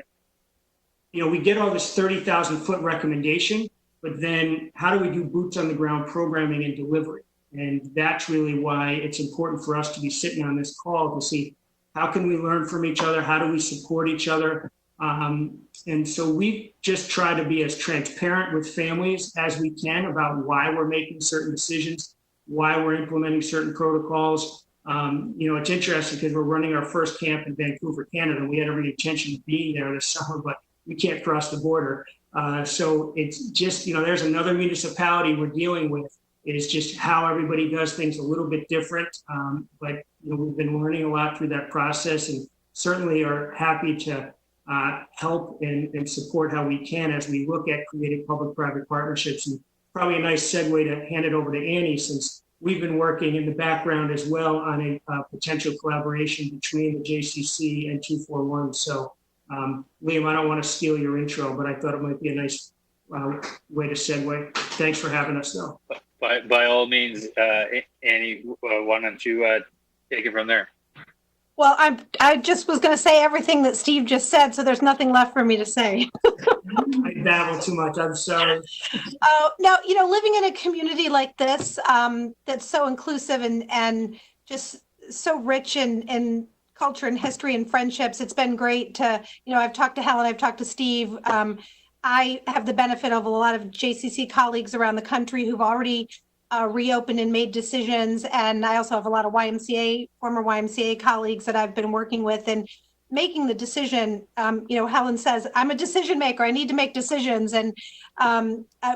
you know, we get all this 30,000 foot recommendation, but then how do we do boots on the ground programming and delivery? And that's really why it's important for us to be sitting on this call to see how can we learn from each other? How do we support each other? And so we just try to be as transparent with families as we can about why we're making certain decisions, why we're implementing certain protocols. You know, it's interesting because we're running our first camp in Vancouver, Canada. We had every intention of being there this summer, but we can't cross the border. So it's just, you know, there's another municipality we're dealing with. Is just how everybody does things a little bit different. But you know, we've been learning a lot through that process, and certainly are happy to help and support how we can as we look at creating public-private partnerships. And probably a nice segue to hand it over to Annie, since we've been working in the background as well on a potential collaboration between the JCC and 241. So Liam, I don't want to steal your intro, but I thought it might be a nice way to segue. Thanks for having us, though. By all means, Annie, why don't you take it from there? Well, I just was going to say everything that Steve just said, so there's nothing left for me to say. I babble too much. I'm sorry. No, you know, living in a community like this that's so inclusive and just so rich in culture and history and friendships, it's been great to, you know, I've talked to Helen, I've talked to Steve. I have the benefit of a lot of JCC colleagues around the country who've already reopened and made decisions. And I also have a lot of former YMCA colleagues that I've been working with and making the decision. You know, Helen says, I'm a decision maker. I need to make decisions. And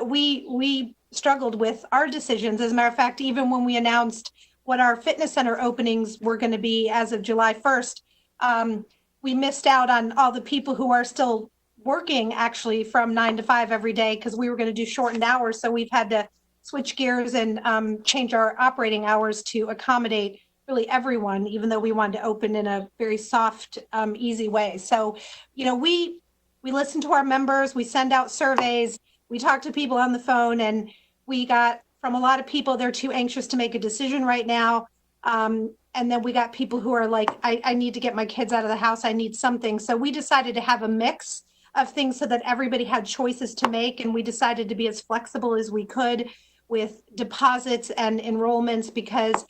we struggled with our decisions. As a matter of fact, even when we announced what our fitness center openings were going to be as of July 1st, we missed out on all the people who are still working actually from 9 to 5 every day because we were going to do shortened hours. So we've had to switch gears and change our operating hours to accommodate really everyone, even though we wanted to open in a very soft, easy way. So, you know, we listen to our members, we send out surveys, we talk to people on the phone, and we got from a lot of people, they're too anxious to make a decision right now. And then we got people who are like, I need to get my kids out of the house. I need something. So we decided to have a mix of things so that everybody had choices to make. And we decided to be as flexible as we could with deposits and enrollments because,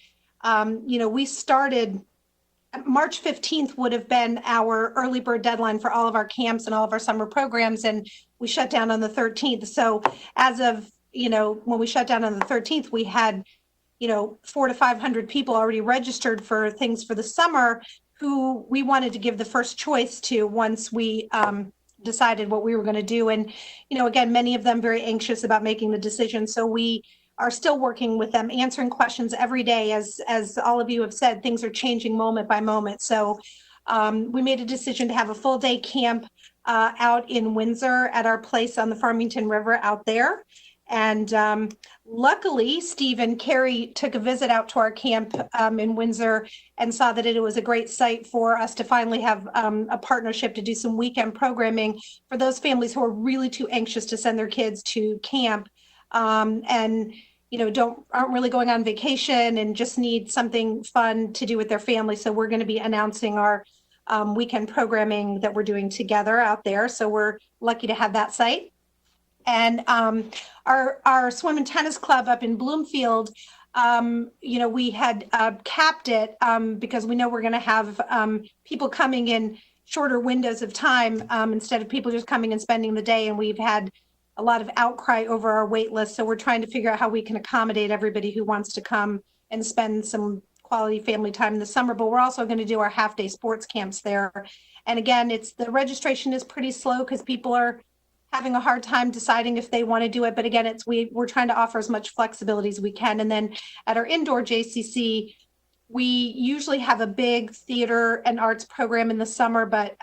you know, we started March 15th would have been our early bird deadline for all of our camps and all of our summer programs. And we shut down on the 13th. So as of, you know, when we shut down on the 13th, we had, you know, 400 to 500 people already registered for things for the summer who we wanted to give the first choice to once we decided what we were going to do. And, you know, again, many of them very anxious about making the decision. So we are still working with them, answering questions every day. As all of you have said, things are changing moment by moment. So we made a decision to have a full day camp out in Windsor at our place on the Farmington River out there. And luckily, Steve and Carrie took a visit out to our camp in Windsor and saw that it was a great site for us to finally have a partnership to do some weekend programming for those families who are really too anxious to send their kids to camp and, you know, aren't really going on vacation and just need something fun to do with their family. So we're going to be announcing our weekend programming that we're doing together out there. So we're lucky to have that site. And our swim and tennis club up in Bloomfield, you know, we had capped it because we know we're going to have people coming in shorter windows of time instead of people just coming and spending the day. And we've had a lot of outcry over our wait list. So we're trying to figure out how we can accommodate everybody who wants to come and spend some quality family time in the summer. But we're also going to do our half-day sports camps there. And again, the registration is pretty slow because people are having a hard time deciding if they want to do it. But again, we're trying to offer as much flexibility as we can. And then at our indoor JCC, we usually have a big theater and arts program in the summer, but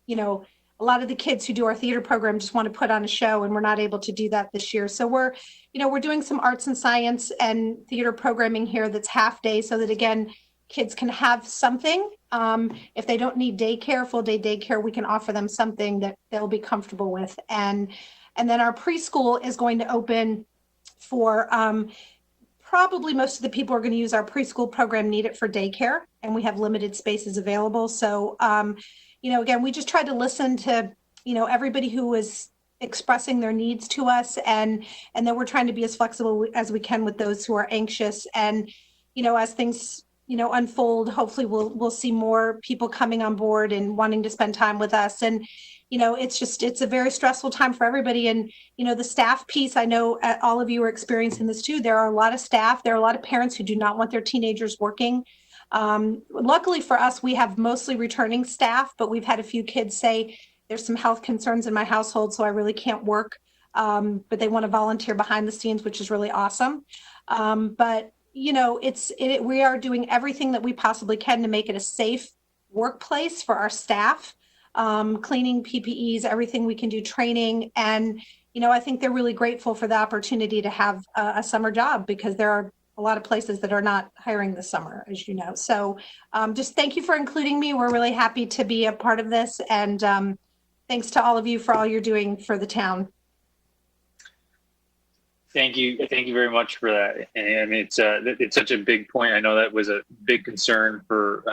you know, a lot of the kids who do our theater program just want to put on a show, and we're not able to do that this year. So we're doing some arts and science and theater programming here that's half day so that, again, kids can have something. If they don't need daycare, full day daycare, we can offer them something that they'll be comfortable with. And And then our preschool is going to open for probably most of the people are going to use our preschool program, need it for daycare, and we have limited spaces available. So, again, we just tried to listen to, everybody who was expressing their needs to us, and then we're trying to be as flexible as we can with those who are anxious. And, as things, unfold, hopefully we'll see more people coming on board and wanting to spend time with us. And, it's a very stressful time for everybody. And, the staff piece, I know all of you are experiencing this too. There are a lot of staff, there are a lot of parents who do not want their teenagers working. Luckily for us, we have mostly returning staff, but we've had a few kids say there's some health concerns in my household, so I really can't work. But they want to volunteer behind the scenes, which is really awesome. But we are doing everything that we possibly can to make it a safe workplace for our staff. Cleaning, PPEs, everything we can do, training. And, I think they're really grateful for the opportunity to have a summer job, because there are a lot of places that are not hiring this summer, as you know. So just thank you for including me. We're really happy to be a part of this. And thanks to all of you for all you're doing for the town. Thank you very much for that. And I mean, it's such a big point. I know that was a big concern for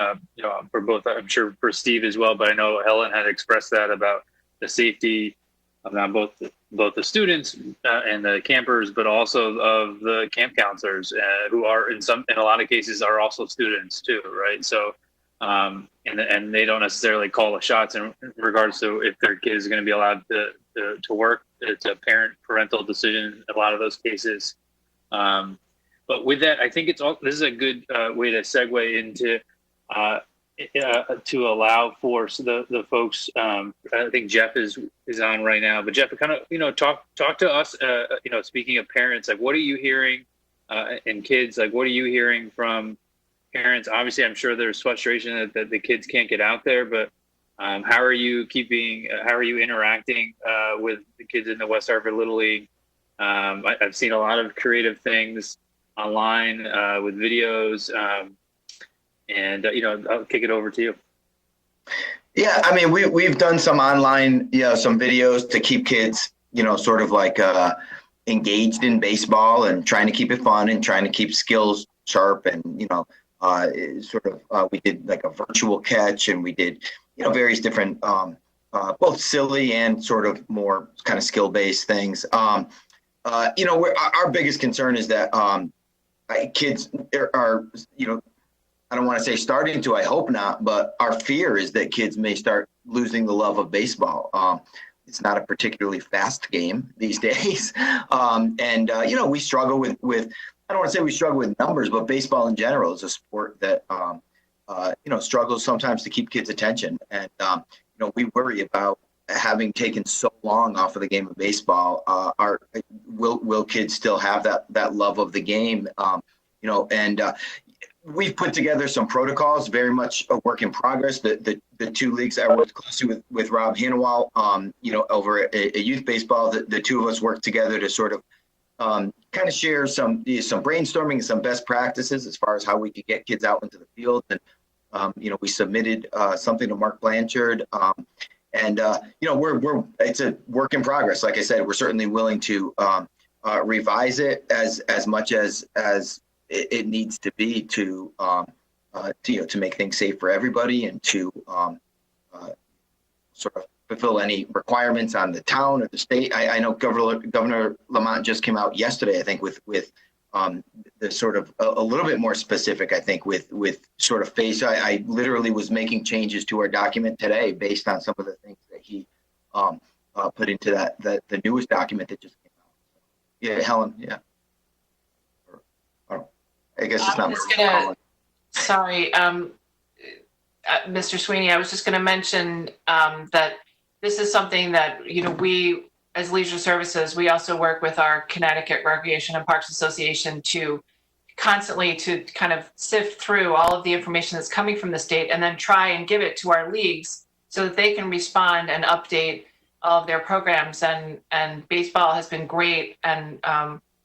for both. I'm sure for Steve as well, but I know Helen had expressed that about the safety of not both the students and the campers, but also of the camp counselors who are in a lot of cases are also students too, right? So and they don't necessarily call the shots in regards to if their kid is going to be allowed to work. It's a parental decision in a lot of those cases. But with that, I think this is a good way to segue into to allow for the folks. I think Jeff is on right now, but Jeff, kind of talk to us. Speaking of parents, like what are you hearing, and kids, like what are you hearing from parents? Obviously, I'm sure there's frustration that the kids can't get out there, but how are you interacting with the kids in the West Hartford Little League? I've seen a lot of creative things online with videos, and I'll kick it over to you. Yeah, I mean, we've done some online, some videos to keep kids, sort of like engaged in baseball and trying to keep it fun and trying to keep skills sharp. And, we did like a virtual catch, and we did, various different, both silly and sort of more kind of skill-based things. Our biggest concern is that kids are, I don't want to say starting to, I hope not, but our fear is that kids may start losing the love of baseball. It's not a particularly fast game these days. We struggle with, I don't want to say we struggle with numbers, but baseball in general is a sport that, struggles sometimes to keep kids' attention. And, we worry about having taken so long off of the game of baseball. Will kids still have that love of the game? We've put together some protocols, very much a work in progress. The two leagues I worked closely with Rob Hanawal, over at youth baseball. The two of us worked together to sort of kind of share some brainstorming, some best practices as far as how we could get kids out into the field. And we submitted something to Mark Blanchard, it's a work in progress. Like I said, we're certainly willing to revise it as much as it needs to be to make things safe for everybody, and to sort of fulfill any requirements on the town or the state. I know Governor Lamont just came out yesterday, I think, with the sort of a little bit more specific, I think, with sort of phase. I literally was making changes to our document today based on some of the things that he put into the newest document that just came out. Yeah, Helen, yeah. I guess it's not. Sorry, Mr. Sweeney, I was just going to mention that this is something that, we as Leisure Services, we also work with our Connecticut Recreation and Parks Association to constantly to kind of sift through all of the information that's coming from the state and then try and give it to our leagues so that they can respond and update all of their programs. And baseball has been great. And,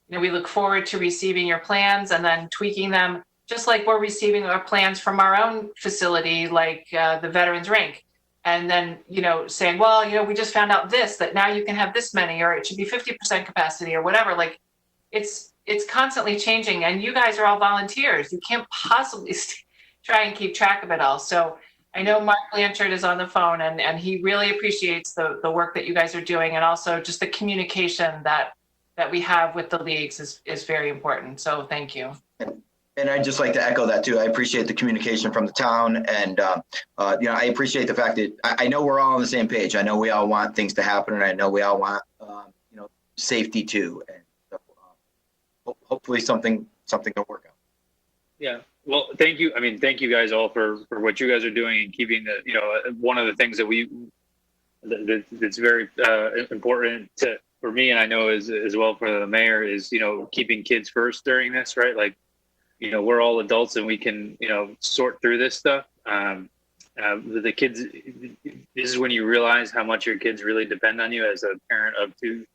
we look forward to receiving your plans and then tweaking them, just like we're receiving our plans from our own facility, like the Veterans Rink. and then, saying, well, we just found out this, that now you can have this many, or it should be 50% capacity or whatever. Like it's constantly changing, and you guys are all volunteers. You can't possibly try and keep track of it all. So I know Mark Blanchard is on the phone, and he really appreciates the work that you guys are doing, and also just the communication that we have with the leagues is very important. So thank you. And I'd just like to echo that too. I appreciate the communication from the town, and I appreciate the fact that I know we're all on the same page. I know we all want things to happen, and I know we all want safety too. And so, hopefully something will work out. Yeah. Well, thank you. I mean, thank you guys all for what you guys are doing and keeping one of the things that that's very important for me, and I know as well for the mayor, is keeping kids first during this, right? Like, we're all adults and we can sort through this stuff. The kids, this is when you realize how much your kids really depend on you as a parent of two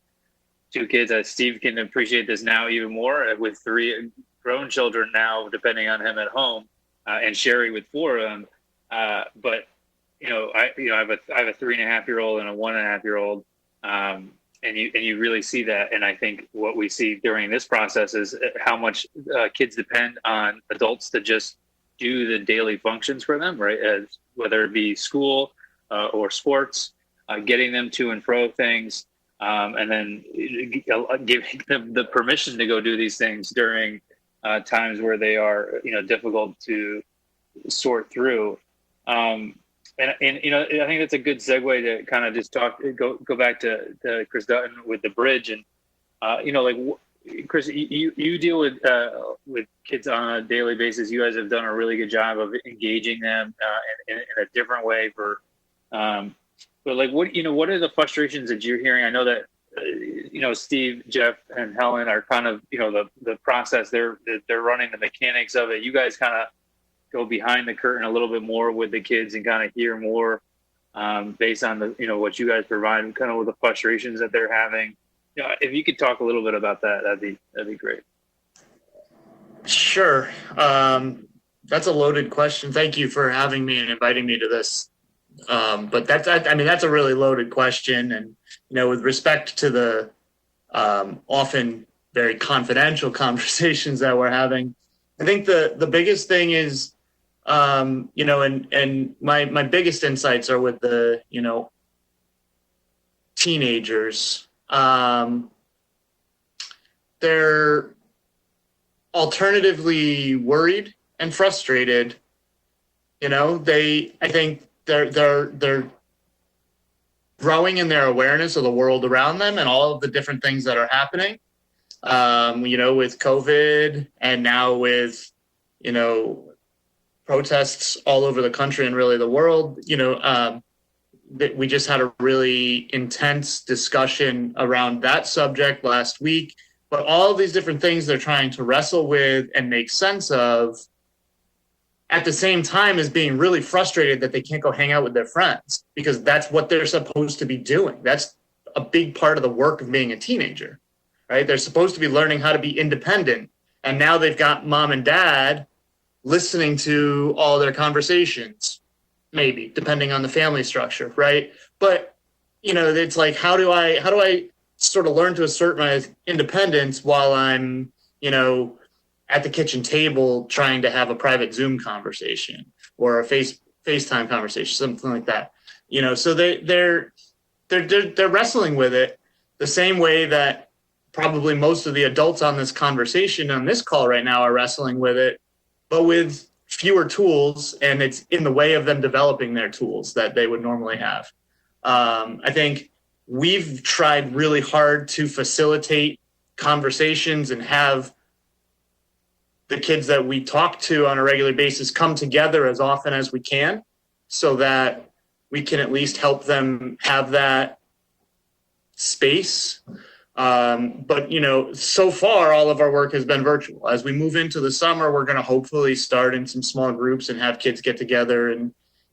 kids. Steve can appreciate this now even more with 3 grown children now depending on him at home, and Sherry with 4 of them. But I have a 3.5-year-old and a 1.5-year-old. And you really see that. And I think what we see during this process is how much kids depend on adults to just do the daily functions for them, right? Whether it be school or sports, getting them to and fro things, and then giving them the permission to go do these things during times where they are, difficult to sort through. And I think that's a good segue to kind of just go back to Chris Dutton with the bridge, and Chris, you deal with kids on a daily basis. You guys have done a really good job of engaging them in a different way. But what are the frustrations that you're hearing? I know that Steve, Jeff, and Helen are kind of the process. They're running the mechanics of it. You guys kind of go behind the curtain a little bit more with the kids and kind of hear more based on the what you guys provide and kind of with the frustrations that they're having. If you could talk a little bit about that, that'd be great. Sure. That's a loaded question. Thank you for having me and inviting me to this. But that's a really loaded question. And, with respect to the often very confidential conversations that we're having, I think the biggest thing is, and my biggest insights are with the, teenagers. They're alternatively worried and frustrated. I think they're growing in their awareness of the world around them and all of the different things that are happening. With COVID and now with, protests all over the country and really the world, we just had a really intense discussion around that subject last week. But all of these different things they're trying to wrestle with and make sense of at the same time as being really frustrated that they can't go hang out with their friends because that's what they're supposed to be doing. That's a big part of the work of being a teenager, right? They're supposed to be learning how to be independent. And now they've got mom and dad listening to all their conversations, maybe depending on the family structure, right? But, it's like, how do I sort of learn to assert my independence while I'm, at the kitchen table trying to have a private Zoom conversation or a FaceTime conversation, something like that. So they're wrestling with it the same way that probably most of the adults on this conversation on this call right now are wrestling with it, but with fewer tools, and it's in the way of them developing their tools that they would normally have. I think we've tried really hard to facilitate conversations and have the kids that we talk to on a regular basis come together as often as we can so that we can at least help them have that space. But, so far, all of our work has been virtual. As we move into the summer, we're going to hopefully start in some small groups and have kids get together. And,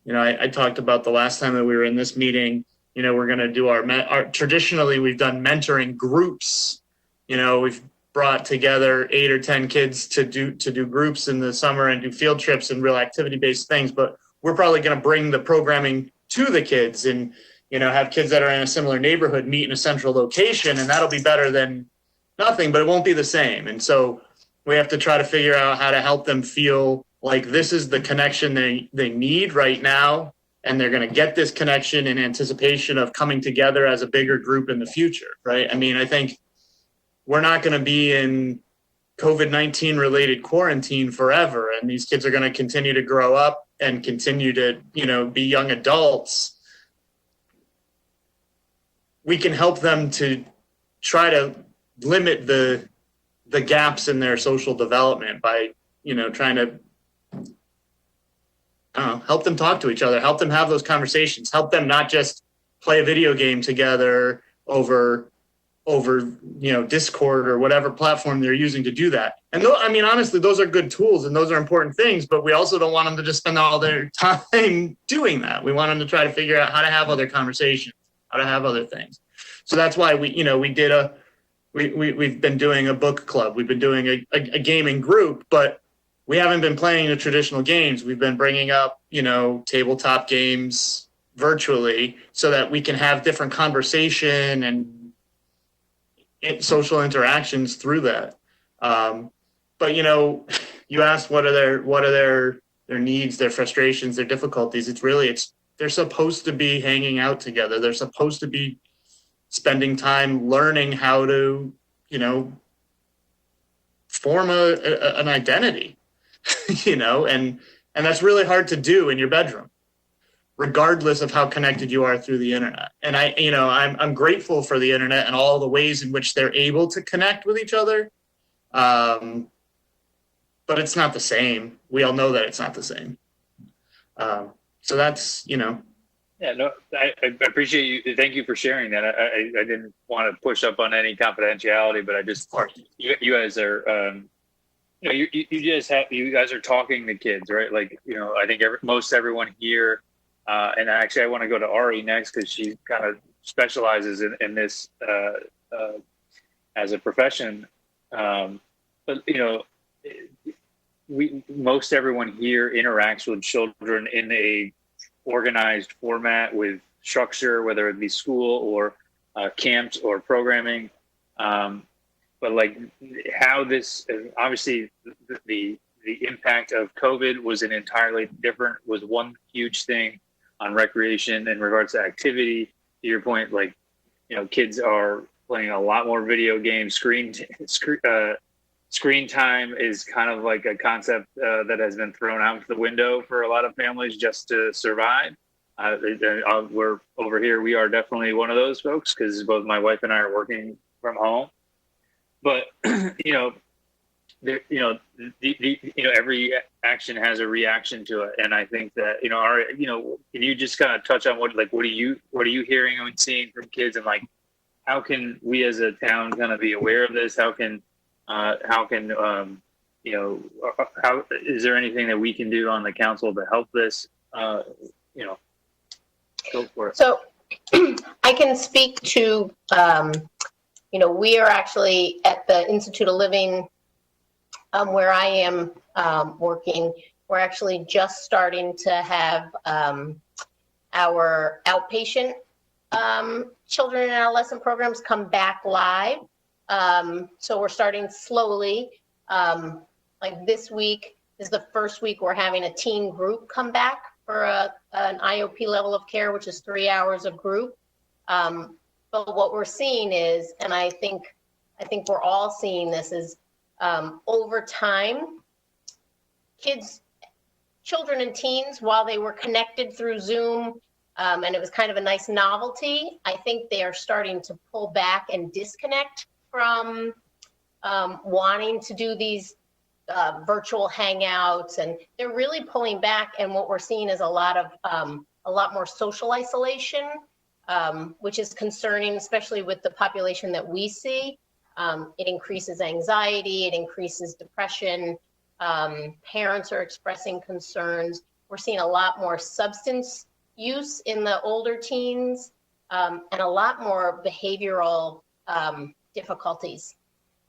I talked about the last time that we were in this meeting, we're going to do our traditionally, we've done mentoring groups. We've brought together 8 or 10 kids to do groups in the summer and do field trips and real activity-based things. But we're probably going to bring the programming to the kids, and have kids that are in a similar neighborhood meet in a central location, and that'll be better than nothing, but it won't be the same. And so we have to try to figure out how to help them feel like this is the connection they need right now, and they're going to get this connection in anticipation of coming together as a bigger group in the future, right? I mean, I think we're not going to be in COVID-19 related quarantine forever, and these kids are going to continue to grow up and continue to, be young adults. We can help them to try to limit the gaps in their social development by, trying to help them talk to each other, help them have those conversations, help them not just play a video game together over Discord or whatever platform they're using to do that. And honestly, those are good tools and those are important things, but we also don't want them to just spend all their time doing that. We want them to try to figure out how to have other conversations, how to have other things. So that's why we've been doing a book club. We've been doing a gaming group, but we haven't been playing the traditional games. We've been bringing up, tabletop games virtually so that we can have different conversation and social interactions through that. But you asked what are their needs, their frustrations, their difficulties. They're supposed to be hanging out together. They're supposed to be spending time learning how to, form an identity, and that's really hard to do in your bedroom, regardless of how connected you are through the internet. And I'm grateful for the internet and all the ways in which they're able to connect with each other. But it's not the same. We all know that it's not the same. So that's, Yeah, no, I appreciate you. Thank you for sharing that. I didn't want to push up on any confidentiality, but I just, you guys are, you guys are talking to kids, right? Like, I think most everyone here, and actually I want to go to Ari next because she kind of specializes in this as a profession. But, most everyone here interacts with children in a organized format with structure, whether it be school or camps or programming. But like how this, obviously the impact of COVID was was one huge thing on recreation in regards to activity. To your point, like, kids are playing a lot more video games. Screen time is kind of like a concept that has been thrown out the window for a lot of families just to survive. We're over here. We are definitely one of those folks because both my wife and I are working from home. But every action has a reaction to it, and I think that can you just kind of touch on what are you hearing and seeing from kids, and like how can we as a town kind of be aware of this? How is there anything that we can do on the council to help this? Go for it. So I can speak to, we are actually at the Institute of Living where I am working. We're actually just starting to have our outpatient children and adolescent programs come back live. So we're starting slowly. Like this week is the first week we're having a teen group come back for an IOP level of care, which is 3 hours of group. But what we're seeing is, and I think we're all seeing this, is over time, children and teens, while they were connected through Zoom, and it was kind of a nice novelty, I think they are starting to pull back and disconnect from wanting to do these virtual hangouts, and they're really pulling back. And what we're seeing is a lot more social isolation, which is concerning, especially with the population that we see. It increases anxiety, it increases depression. Parents are expressing concerns. We're seeing a lot more substance use in the older teens, and a lot more behavioral difficulties,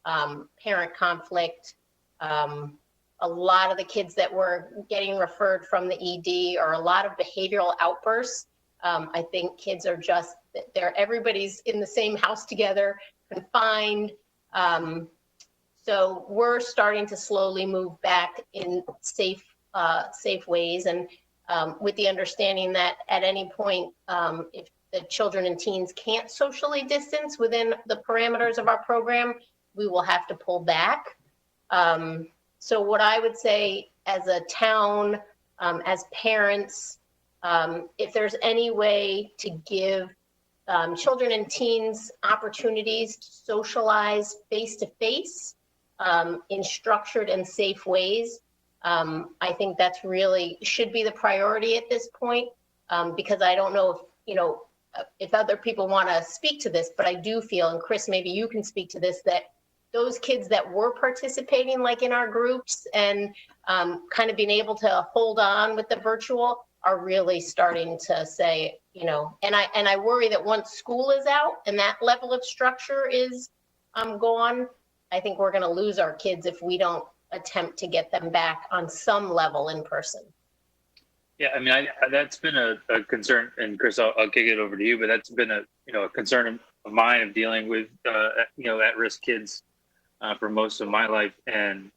parent conflict. A lot of the kids that were getting referred from the ED are a lot of behavioral outbursts I think kids are just, everybody's in the same house together, confined. So we're starting to slowly move back in safe ways, and with the understanding that at any point, if the children and teens can't socially distance within the parameters of our program, we will have to pull back. So what I would say as a town, as parents, if there's any way to give children and teens opportunities to socialize face-to-face in structured and safe ways, I think that's really should be the priority at this point, because I don't know if other people want to speak to this, but I do feel, and Chris, maybe you can speak to this, that those kids that were participating like in our groups and kind of being able to hold on with the virtual are really starting to say, and I worry that once school is out and that level of structure is gone, I think we're going to lose our kids if we don't attempt to get them back on some level in person. Yeah, I mean, that's been a concern, and Chris, I'll kick it over to you, but that's been a concern of mine of dealing with at-risk kids for most of my life, and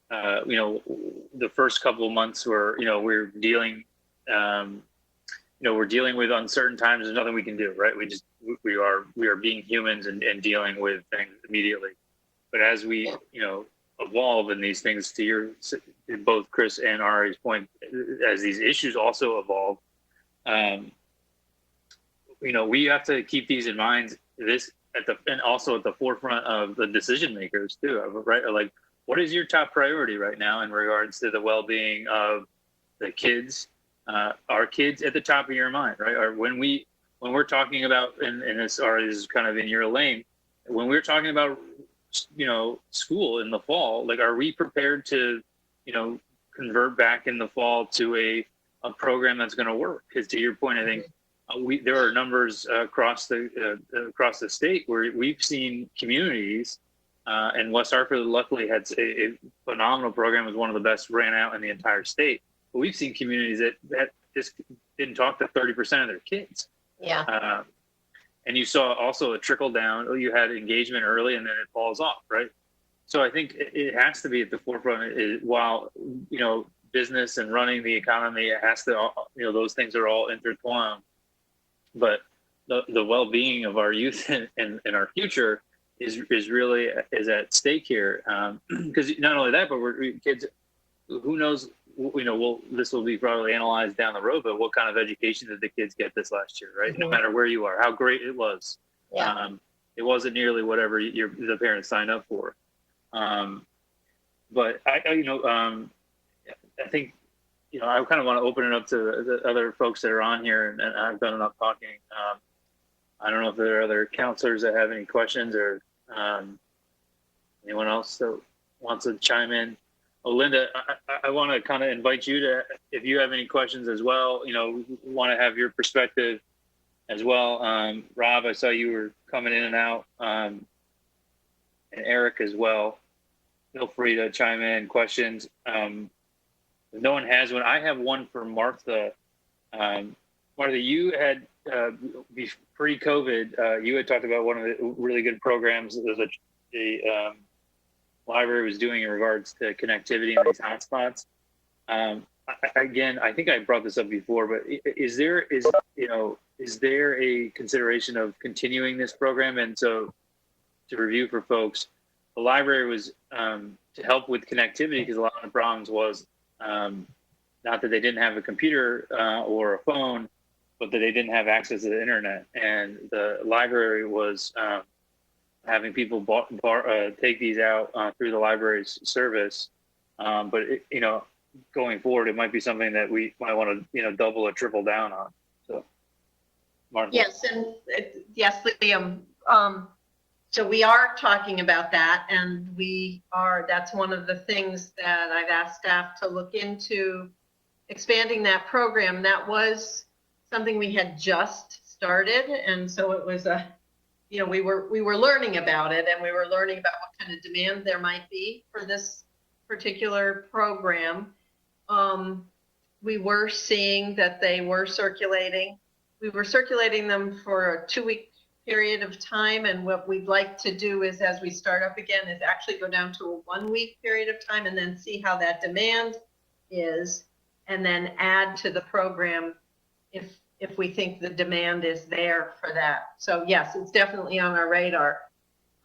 the first couple of months where we're dealing with uncertain times. There's nothing we can do, right? We are being humans and dealing with things immediately, but as we evolve in these things, to both Chris and Ari's point, as these issues also evolve, we have to keep these in mind. And also at the forefront of the decision makers too, right? Like, what is your top priority right now in regards to the well-being of the kids? Are kids at the top of your mind, right? Or when we're talking about, and this is kind of in your lane, when we're talking about school in the fall, like, are we prepared to convert back in the fall to a program that's going to work? Because to your point, I think there are numbers across the state where we've seen communities, and West Hartford luckily had a phenomenal program. It was one of the best ran out in the entire state. But we've seen communities that just didn't talk to 30% of their kids. Yeah. And you saw also a trickle down. You had engagement early, and then it falls off, right? So I think it has to be at the forefront. While business and running the economy, it has to. Those things are all intertwined. But the well-being of our youth and our future is really at stake here. Because not only that, but we're kids. Who knows? This will be probably analyzed down the road, but what kind of education did the kids get this last year, right? Mm-hmm. No matter where you are, how great it was. Yeah. It wasn't nearly whatever the parents signed up for. But I think, I kind of want to open it up to the other folks that are on here, and I've done enough talking. I don't know if there are other counselors that have any questions, or anyone else that wants to chime in. Oh, Linda, I want to kind of invite you to, if you have any questions as well, want to have your perspective as well. Rob, I saw you were coming in and out, and Eric as well. Feel free to chime in questions. If no one has one, I have one for Martha. Martha, you had, pre-COVID, you had talked about one of the really good programs that the library was doing in regards to connectivity in these hotspots. Again, I think I brought this up before, but is there a consideration of continuing this program? And so, to review for folks, the library was to help with connectivity, because a lot of the problems was not that they didn't have a computer or a phone, but that they didn't have access to the internet. And the library was having people take these out through the library's service. But going forward, it might be something that we might want to, double or triple down on. So, Martha. Yes, and yes, Liam. So we are talking about that, and that's one of the things that I've asked staff to look into, expanding that program. That was something we had just started, and so it was we were learning about it, and we were learning about what kind of demand there might be for this particular program. We were seeing that they were circulating we were circulating them for a 2-week period of time. And what we'd like to do is, as we start up again, is actually go down to a 1-week period of time and then see how that demand is, and then add to the program if we think the demand is there for that. So yes, it's definitely on our radar.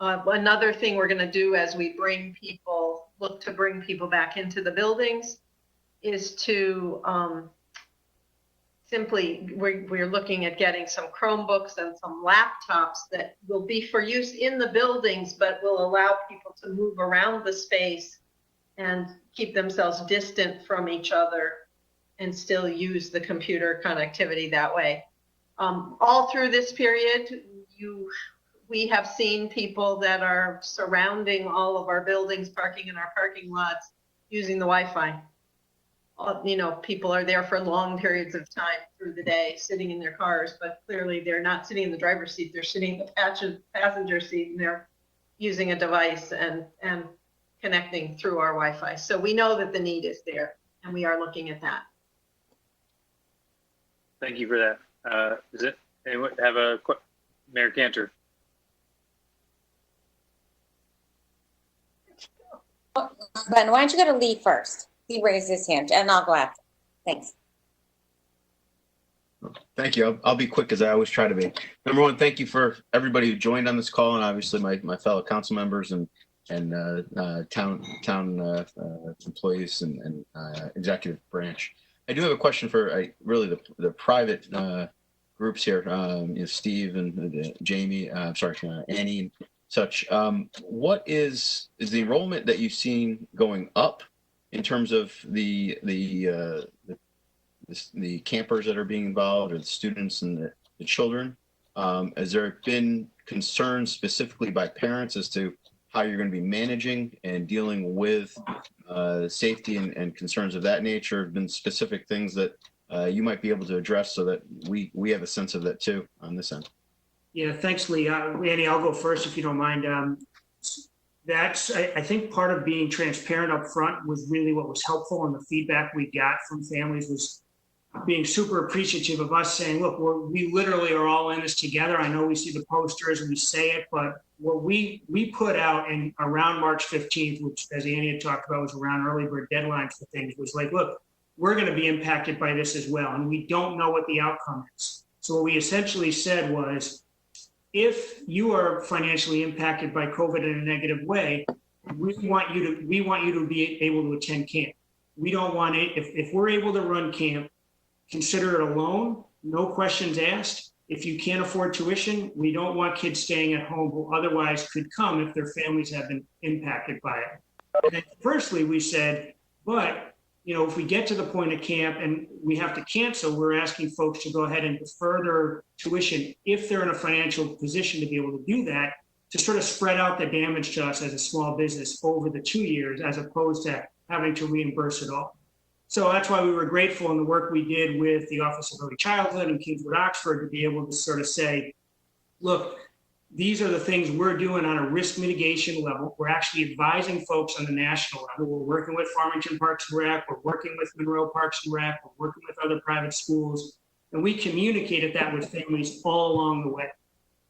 Another thing we're going to do as we look to bring people back into the buildings is to simply, we're looking at getting some Chromebooks and some laptops that will be for use in the buildings, but will allow people to move around the space and keep themselves distant from each other and still use the computer connectivity that way. All through this period, we have seen people that are surrounding all of our buildings, parking in our parking lots, using the Wi-Fi. People are there for long periods of time through the day, sitting in their cars, but clearly they're not sitting in the driver's seat. They're sitting in the passenger seat, and they're using a device and connecting through our Wi-Fi. So we know that the need is there, and we are looking at that. Thank you for that. Does anyone have a Mayor Cantor? Ben, why don't you go to Lee first? He raised his hand, and I'll go after. Thanks. Thank you. I'll be quick, as I always try to be. Number one, thank you for everybody who joined on this call, and obviously my fellow council members and town employees and executive branch. I do have a question for really the private groups here, Steve and Jamie, Annie and such. What is the enrollment that you've seen going up in terms of the campers that are being involved, or the students and the children? Has there been concerns specifically by parents as to how you're going to be managing and dealing with safety and concerns of that nature? Have been specific things that you might be able to address so that we have a sense of that too on this end? Yeah, thanks, Lee. Annie, I'll go first if you don't mind. I think part of being transparent up front was really what was helpful, and the feedback we got from families was being super appreciative of us saying, look, we literally are all in this together. I know we see the posters and we say it, but what we put out in around March 15th, which, as Annie had talked about, was around early bird deadlines for things, was like, look, we're going to be impacted by this as well, and we don't know what the outcome is. So what we essentially said was, if you are financially impacted by COVID in a negative way, we want you to be able to attend camp. We don't want it, if we're able to run camp, consider it a loan, no questions asked. If you can't afford tuition, we don't want kids staying at home who otherwise could come if their families have been impacted by it. And then firstly, we said, but if we get to the point of camp and we have to cancel, we're asking folks to go ahead and defer their tuition if they're in a financial position to be able to do that, to sort of spread out the damage to us as a small business over the 2 years, as opposed to having to reimburse it all. So that's why we were grateful in the work we did with the Office of Early Childhood and Kingswood Oxford to be able to sort of say, look, these are the things we're doing on a risk mitigation level. We're actually advising folks on the national level. We're working with Farmington Parks and Rec. We're working with Monroe Parks and Rec. We're working with other private schools. And we communicated that with families all along the way.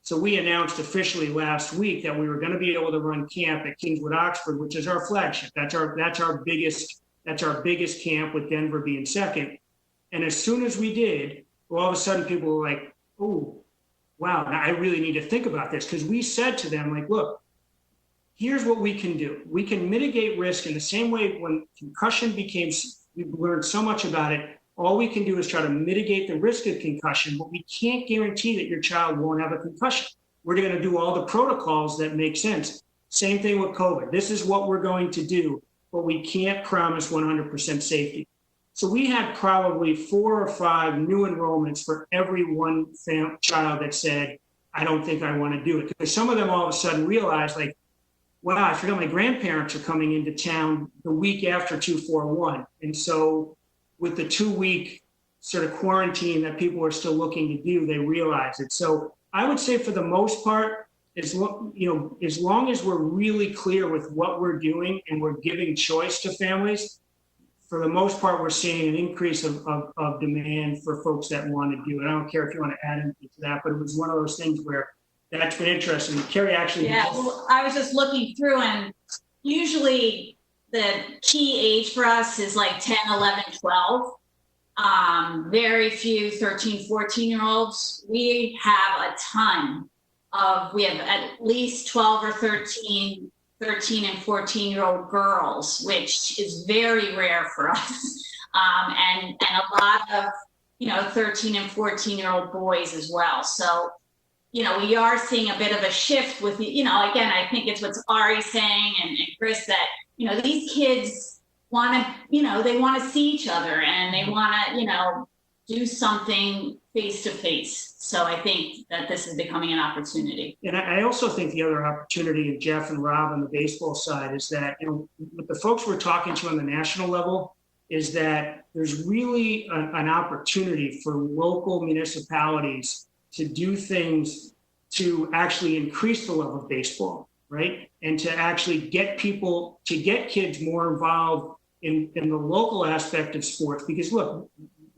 So we announced officially last week that we were going to be able to run camp at Kingswood Oxford, which is our flagship. That's our biggest camp, with Denver being second. And as soon as we did, all of a sudden people were like, oh, wow, I really need to think about this, because we said to them, like, look, here's what we can do. We can mitigate risk in the same way when concussion became, we learned so much about it. All we can do is try to mitigate the risk of concussion, but we can't guarantee that your child won't have a concussion. We're going to do all the protocols that make sense. Same thing with COVID. This is what we're going to do, but we can't promise 100% safety. So we had probably 4 or 5 new enrollments for every one child that said, I don't think I want to do it. Because some of them all of a sudden realized, like, wow, I forgot my grandparents are coming into town the week after 2/4/1. And so with the 2-week sort of quarantine that people are still looking to do, they realize it. So I would say for the most part, as long as we're really clear with what we're doing and we're giving choice to families, for the most part, we're seeing an increase of demand for folks that want to do it. I don't care if you want to add anything to that, but it was one of those things where that's been interesting. Carrie actually. Yeah, well, I was just looking through, and usually the key age for us is like 10, 11, 12. Very few 13, 14-year-olds. We have a ton we have at least 12 or 13 and 14-year-old girls, which is very rare for us. And a lot of, 13 and 14-year-old boys as well. So, we are seeing a bit of a shift with, again, I think it's what Ari's saying and Chris, that, these kids want to, they want to see each other and they want to, do something face to face. So I think that this is becoming an opportunity. And I also think the other opportunity, and Jeff and Rob on the baseball side, is that, with the folks we're talking to on the national level, is that there's really an opportunity for local municipalities to do things to actually increase the love of baseball, right? And to actually get kids more involved in the local aspect of sports. Because look,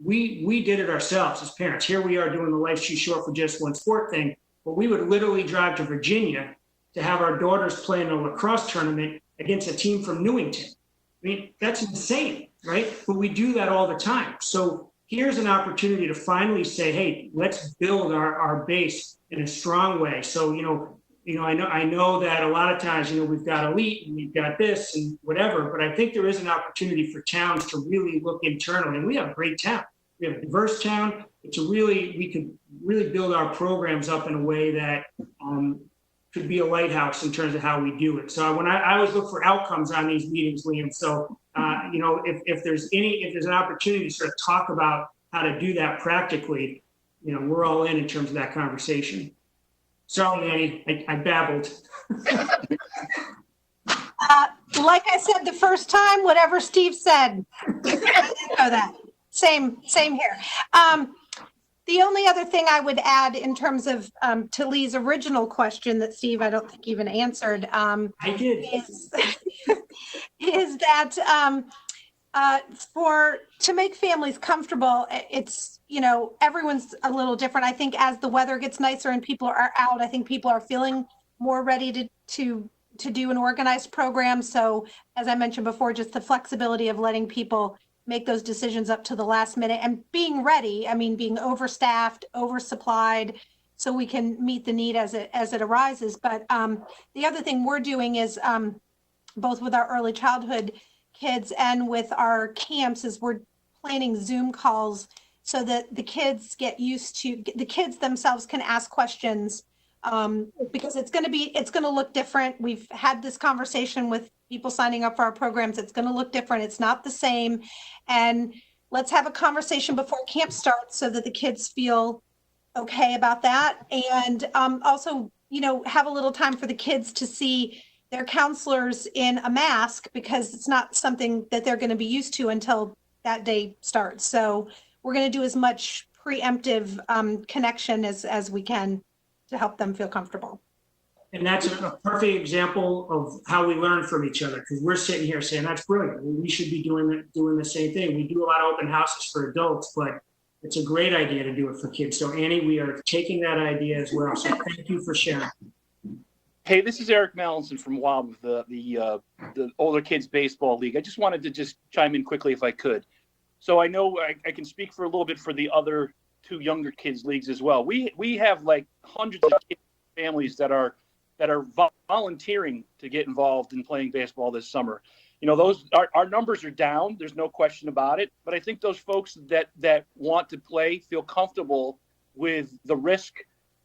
we did it ourselves as parents. Here we are doing the Life's Too Short for Just One Sport thing, but we would literally drive to Virginia to have our daughters play in a lacrosse tournament against a team from Newington. I mean, that's insane, right? But we do that all the time. So here's an opportunity to finally say, hey, let's build our base in a strong way. So, I know that a lot of times, we've got elite and we've got this and whatever, but I think there is an opportunity for towns to really look internally. And we have a great town. We have a diverse town. We can really build our programs up in a way that could be a lighthouse in terms of how we do it. So when I always look for outcomes on these meetings, Liam. So, if there's an opportunity to sort of talk about how to do that practically, we're all in terms of that conversation. Sorry, Annie, I babbled. Like I said the first time, whatever Steve said. Echo that. Same here. The only other thing I would add in terms of to Lee's original question that Steve, I don't think even answered. I did. Is that to make families comfortable, it's, everyone's a little different. I think as the weather gets nicer and people are out, I think people are feeling more ready to do an organized program. So as I mentioned before, just the flexibility of letting people make those decisions up to the last minute and being ready. I mean, being overstaffed, oversupplied, so we can meet the need as it arises. But the other thing we're doing is both with our early childhood kids and with our camps is we're planning Zoom calls so that the kids get used to, the kids themselves can ask questions because it's going to look different. We've had this conversation with people signing up for our programs. It's going to look different. It's not the same. And let's have a conversation before camp starts so that the kids feel okay about that. And also, have a little time for the kids to see their counselors in a mask because it's not something that they're going to be used to until that day starts. So we're going to do as much preemptive connection as we can to help them feel comfortable. And that's a perfect example of how we learn from each other, because we're sitting here saying that's brilliant. We should be doing the same thing. We do a lot of open houses for adults, but it's a great idea to do it for kids. So Annie, we are taking that idea as well. So thank you for sharing. Hey, this is Eric Mallinson from WOB, the Older Kids Baseball League. I just wanted to just chime in quickly if I could. So I know I can speak for a little bit for the other two younger kids leagues as well. We have like hundreds of families that are volunteering to get involved in playing baseball this summer. Our numbers are down. There's no question about it. But I think those folks that want to play feel comfortable with the risk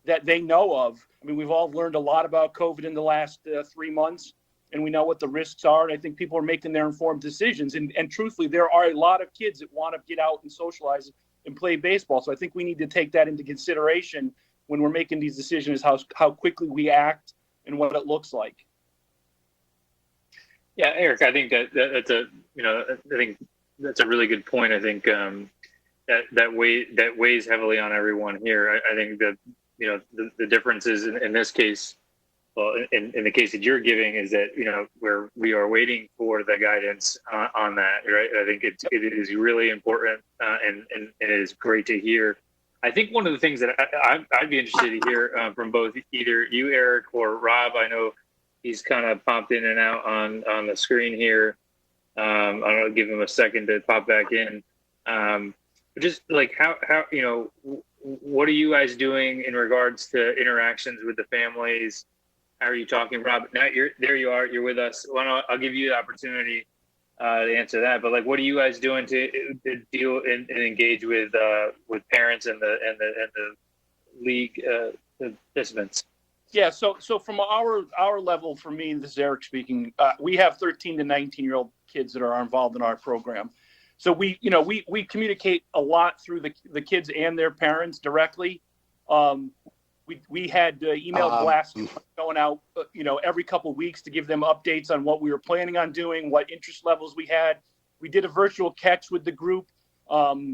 that they know of. I mean, we've all learned a lot about COVID in the last 3 months, and we know what the risks are. And I think people are making their informed decisions. And truthfully, there are a lot of kids that want to get out and socialize and play baseball. So I think we need to take that into consideration when we're making these decisions, how quickly we act and what it looks like. Yeah, Eric, I think that's a really good point. I think that weighs heavily on everyone here. I think that the difference is in this case, well, in the case that you're giving is that, we are waiting for the guidance on that, right? I think it is really important and it is great to hear. I think one of the things that I'd be interested to hear from both either you, Eric, or Rob. I know he's kind of popped in and out on the screen here. I'll give him a second to pop back in. Just like how what are you guys doing in regards to interactions with the families? How are you talking, Rob? Now there you are. You're with us. I'll give you the opportunity to answer that. But like, what are you guys doing to deal and engage with parents and the league participants? Yeah, so from our level, for me, this is Eric speaking. We have 13 to 19-year-old kids that are involved in our program. So we communicate a lot through the kids and their parents directly. We had email blasts going out, every couple of weeks to give them updates on what we were planning on doing, what interest levels we had. We did a virtual catch with the group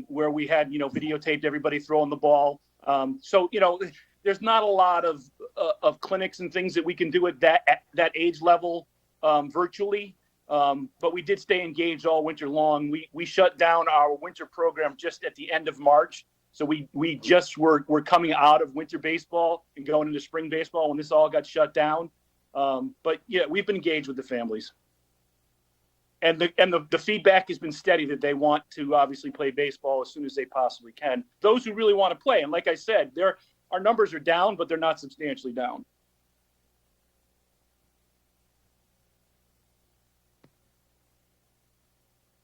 where we had, videotaped everybody throwing the ball. So there's not a lot of clinics and things that we can do at that age level virtually. But we did stay engaged all winter long. We shut down our winter program just at the end of March. So we just were coming out of winter baseball and going into spring baseball when this all got shut down. But yeah, we've been engaged with the families. And the feedback has been steady that they want to obviously play baseball as soon as they possibly can. Those who really want to play. And like I said, our numbers are down, but they're not substantially down.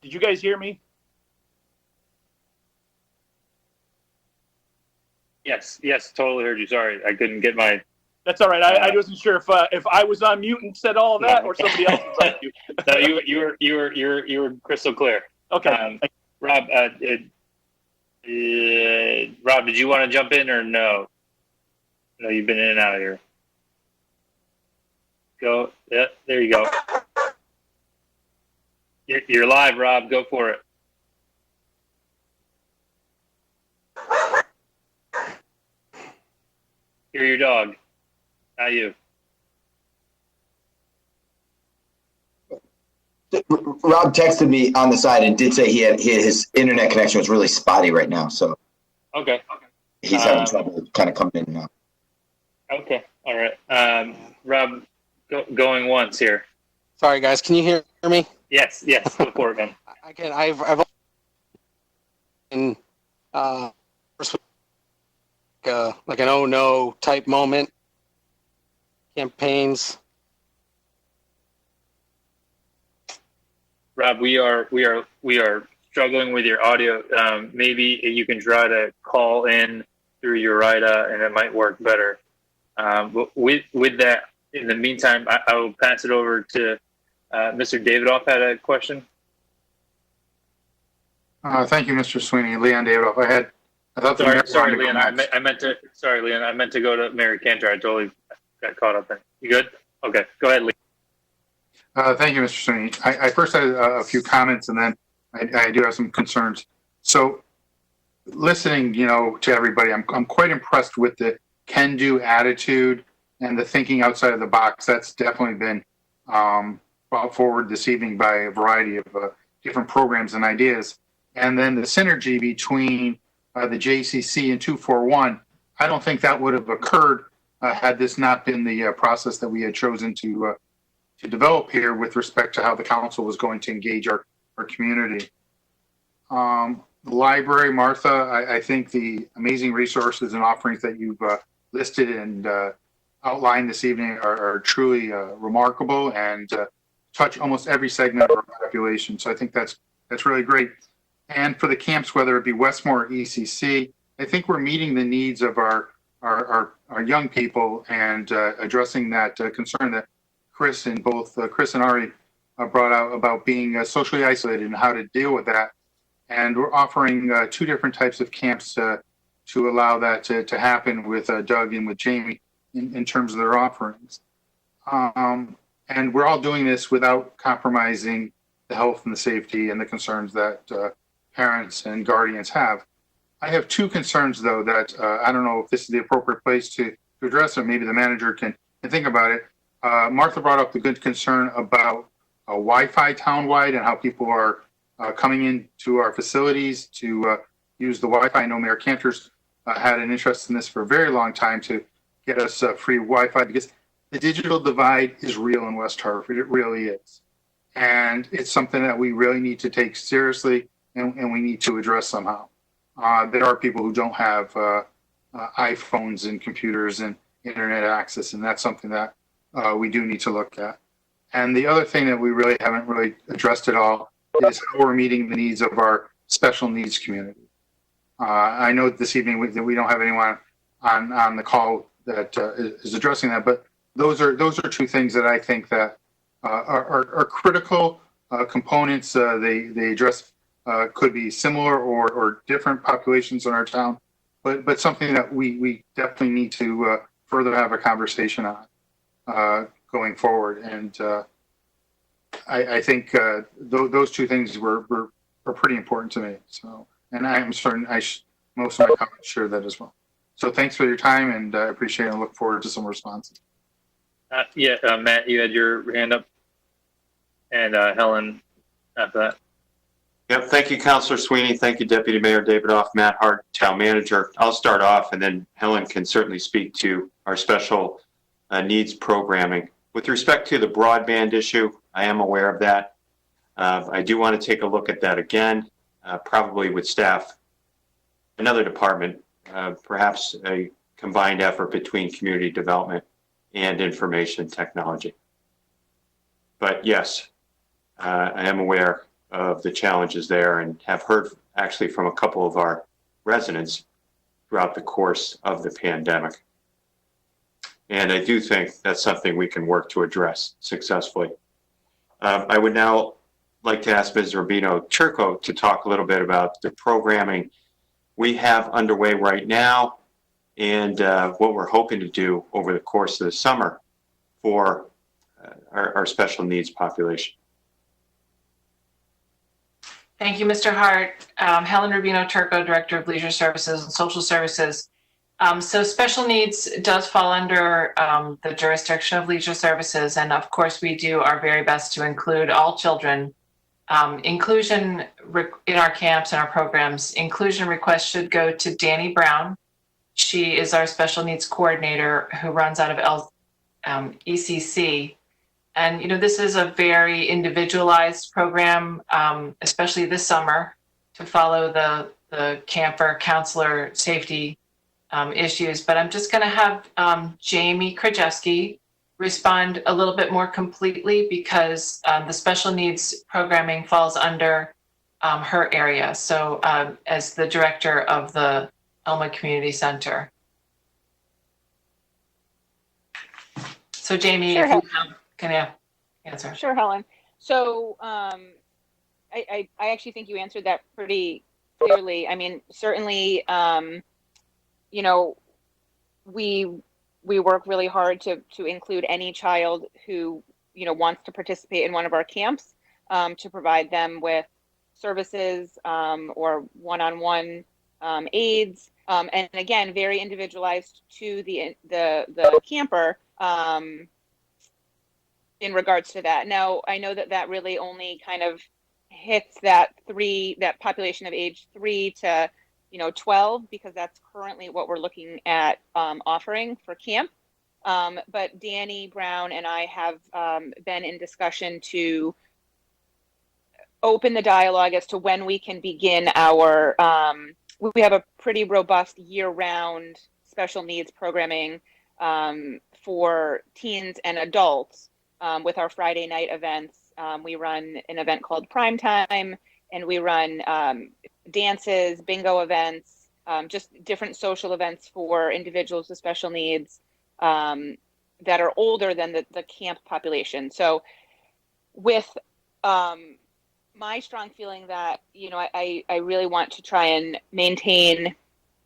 Did you guys hear me? Yes, totally heard you. Sorry, I couldn't get my. That's all right. I wasn't sure if I was on mute and said all of that, or somebody else was on mute. No, you were crystal clear. Okay. Rob, Rob, did you want to jump in or no? No, you've been in and out of here. Go. Yeah, there you go. You're live, Rob. Go for it. Hear your dog. How you? Rob texted me on the side and did say his internet connection was really spotty right now. So okay. He's having trouble kind of coming in and out. Okay. All right. Rob, going once here. Sorry, guys. Can you hear me? Yes. Go for it, man. I can. I've been like an oh no type moment. Campaigns. Rob, we are struggling with your audio. Maybe you can try to call in through your Rida, and it might work better. But with that, in the meantime, I will pass it over to Mr. Davidoff. Had a question. Thank you, Mr. Sweeney. Leon Davidoff. Sorry, Leon. I meant to go to Mary Cantor. I totally got caught up in. You good? Okay, go ahead, Leon. Thank you, Mr. Sweeney. I first had a few comments, and then I do have some concerns. So, listening, to everybody, I'm quite impressed with the can-do attitude and the thinking outside of the box. That's definitely been brought forward this evening by a variety of different programs and ideas. And then the synergy between the JCC and 241, I don't think that would have occurred had this not been the process that we had chosen to develop here with respect to how the council was going to engage our community. The library, Martha, I think the amazing resources and offerings that you've listed and outlined this evening are truly remarkable and touch almost every segment of our population. So I think that's really great. And for the camps, whether it be Westmore or ECC, I think we're meeting the needs of our young people and addressing that concern that Chris and Ari brought out about being socially isolated and how to deal with that. And we're offering two different types of camps to allow that to happen with Doug and with Jamie in terms of their offerings. And we're all doing this without compromising the health and the safety and the concerns that parents and guardians have. I have two concerns, though, that I don't know if this is the appropriate place to address, or maybe the manager can and think about it, Martha brought up the good concern about Wi-Fi townwide and how people are coming into our facilities to use the Wi-Fi. I know Mayor Cantor's had an interest in this for a very long time to get us free Wi-Fi, because the digital divide is real in West Hartford. It really is. And it's something that we really need to take seriously, and we need to address somehow. There are people who don't have iPhones and computers and internet access, and that's something that we do need to look at. And the other thing that we really haven't really addressed at all is how we're meeting the needs of our special needs community. I know this evening that we don't have anyone on the call that is addressing that, but those are two things that I think that are critical components. They address could be similar or different populations in our town, but something that we definitely need to further have a conversation on going forward. And I think those two things are pretty important to me. So, and I'm certain most of my comments share that as well. So thanks for your time, and I appreciate it and look forward to some responses. Matt, you had your hand up, and Helen after that. Yep. Thank you, Councillor Sweeney. Thank you, Deputy Mayor Davidoff, Matt Hart, Town Manager. I'll start off, and then Helen can certainly speak to our special needs programming. With respect to the broadband issue, I am aware of that. I do want to take a look at that again, probably with staff, another department, perhaps a combined effort between community development and information technology. But yes, I am aware of the challenges there, and have heard actually from a couple of our residents throughout the course of the pandemic. And I do think that's something we can work to address successfully. I would now like to ask Ms. Rubino-Turco to talk a little bit about the programming we have underway right now, and what we're hoping to do over the course of the summer for our special needs population. Thank you, Mr. Hart. Helen Rubino-Turco, Director of Leisure Services and Social Services. So special needs does fall under the jurisdiction of Leisure Services, and of course we do our very best to include all children. Inclusion in our camps and our programs, inclusion requests should go to Danny Brown. She is our special needs coordinator who runs out of ECC. And, you know, this is a very individualized program, especially this summer, to follow the camper counselor safety issues. But I'm just going to have Jamie Krajewski respond a little bit more completely, because the special needs programming falls under her area. So as the director of the Elma Community Center. So Jamie, sure, if you can answer. Sure, Helen. So I actually think you answered that pretty clearly. I mean, certainly, you know, we work really hard to include any child who, you know, wants to participate in one of our camps, to provide them with services or one-on-one aids, and again, very individualized to the camper in regards to that. Now, I know that really only kind of hits that population of age 3 to 12, because that's currently what we're looking at offering for camp. But Danny Brown and I have been in discussion to open the dialogue as to when we can begin our, we have a pretty robust year-round special needs programming for teens and adults with our Friday night events. We run an event called Prime Time, and we run dances, bingo events, just different social events for individuals with special needs that are older than the camp population. So with my strong feeling that, I really want to try and maintain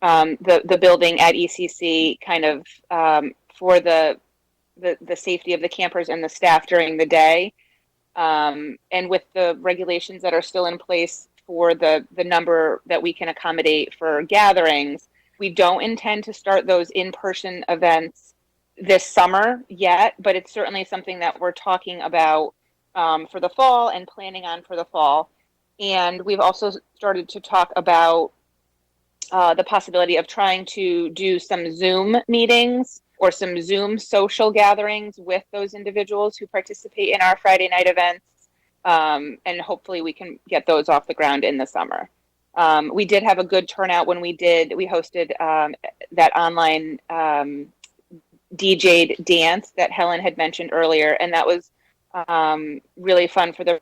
the building at ECC kind of for the safety of the campers and the staff during the day. And with the regulations that are still in place for the number that we can accommodate for gatherings, we don't intend to start those in-person events this summer yet, but it's certainly something that we're talking about for the fall and planning on for the fall. And we've also started to talk about the possibility of trying to do some Zoom meetings or some Zoom social gatherings with those individuals who participate in our Friday night events. And hopefully we can get those off the ground in the summer. We did have a good turnout when we hosted that online DJ'd dance that Helen had mentioned earlier. And that was really fun for the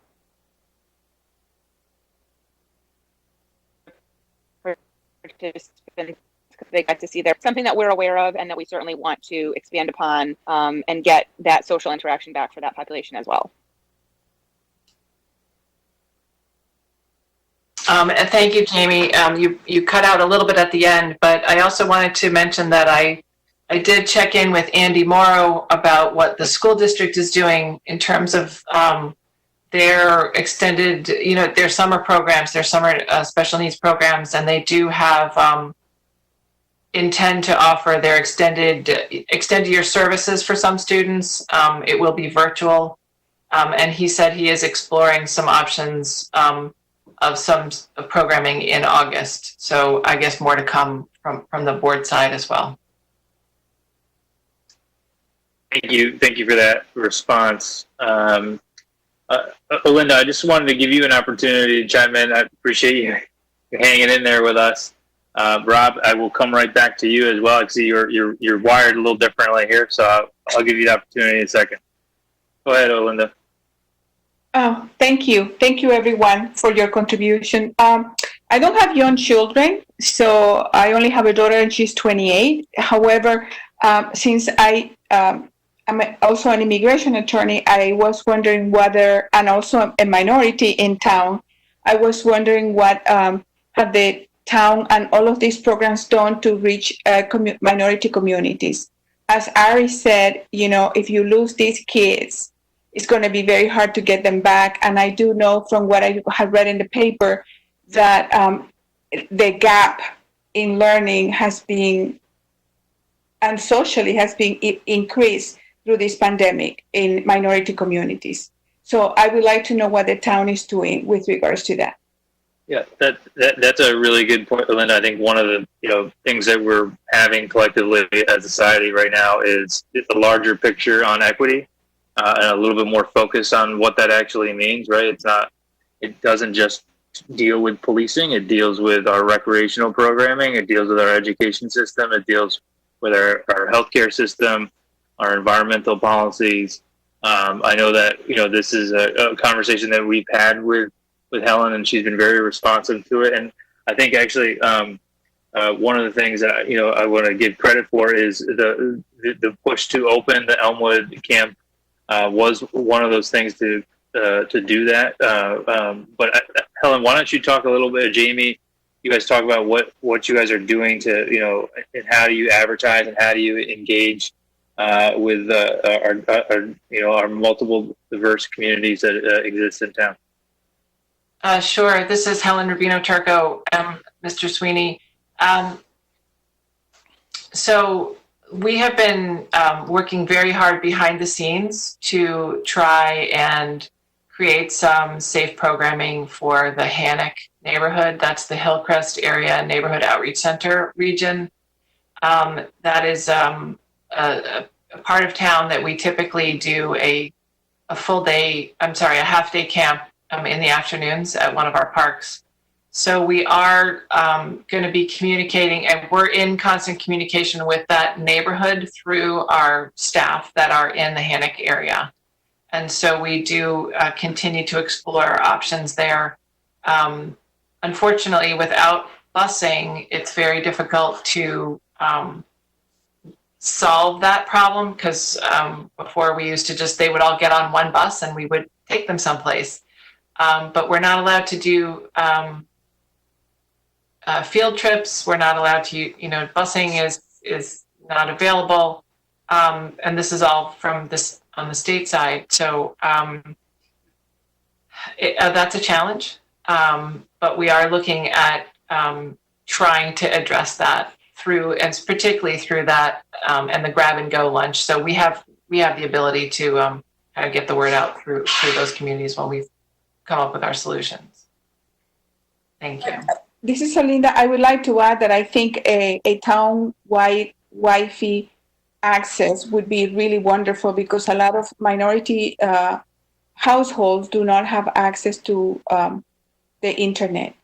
participants because they got to see there. Something that we're aware of and that we certainly want to expand upon and get that social interaction back for that population as well. And thank you, Jamie. You cut out a little bit at the end, but I also wanted to mention that I did check in with Andy Morrow about what the school district is doing in terms of their extended, their summer programs, their summer special needs programs, and they do have intend to offer their extended year services for some students. It will be virtual, and he said he is exploring some options of some programming in August. So I guess more to come from the board side as well. Thank you for that response. Linda, I just wanted to give you an opportunity to chime in. I appreciate you hanging in there with us. Rob, I will come right back to you as well. I see you're wired a little differently here, so I'll give you the opportunity in a second. Go ahead, Linda. Oh, thank you. Thank you, everyone, for your contribution. I don't have young children, so I only have a daughter and she's 28. However, since I'm also an immigration attorney, I was wondering whether, and also a minority in town, I was wondering what have the town and all of these programs done to reach minority communities. As Ari said, if you lose these kids, it's going to be very hard to get them back. And I do know from what I have read in the paper that the gap in learning has been, and socially has been increased through this pandemic in minority communities. So I would like to know what the town is doing with regards to that. Yeah, that's a really good point, Linda. I think one of the things that we're having collectively as a society right now is the larger picture on equity. And a little bit more focus on what that actually means, right? It doesn't just deal with policing. It deals with our recreational programming. It deals with our education system. It deals with our healthcare system, our environmental policies. I know that, this is a conversation that we've had with Helen, and she's been very responsive to it. And I think actually one of the things that, I want to give credit for is the push to open the Elmwood camp was one of those things to do that. But Helen, why don't you talk a little bit, Jamie? You guys talk about what you guys are doing to, and how do you advertise and how do you engage with our multiple diverse communities that exist in town. Sure. This is Helen Rubino Turco, Mr. Sweeney. So we have been working very hard behind the scenes to try and create some safe programming for the Hannock neighborhood. That's the Hillcrest Area Neighborhood Outreach Center region. That is a part of town that we typically do a half day camp in the afternoons at one of our parks. So we are going to be communicating, and we're in constant communication with that neighborhood through our staff that are in the Hannock area. And so we do continue to explore options there. Unfortunately, without busing, it's very difficult to solve that problem because before we used to they would all get on one bus and we would take them someplace. But we're not allowed to do field trips. We're not allowed to, busing is not available. And this is all from this on the state side. So that's a challenge. But we are looking at trying to address that through, and particularly through that and the grab and go lunch. So we have the ability to kind of get the word out through those communities when we come up with our solutions. Thank you. This is Alinda. I would like to add that I think a town-wide Wi-Fi access would be really wonderful, because a lot of minority households do not have access to the internet.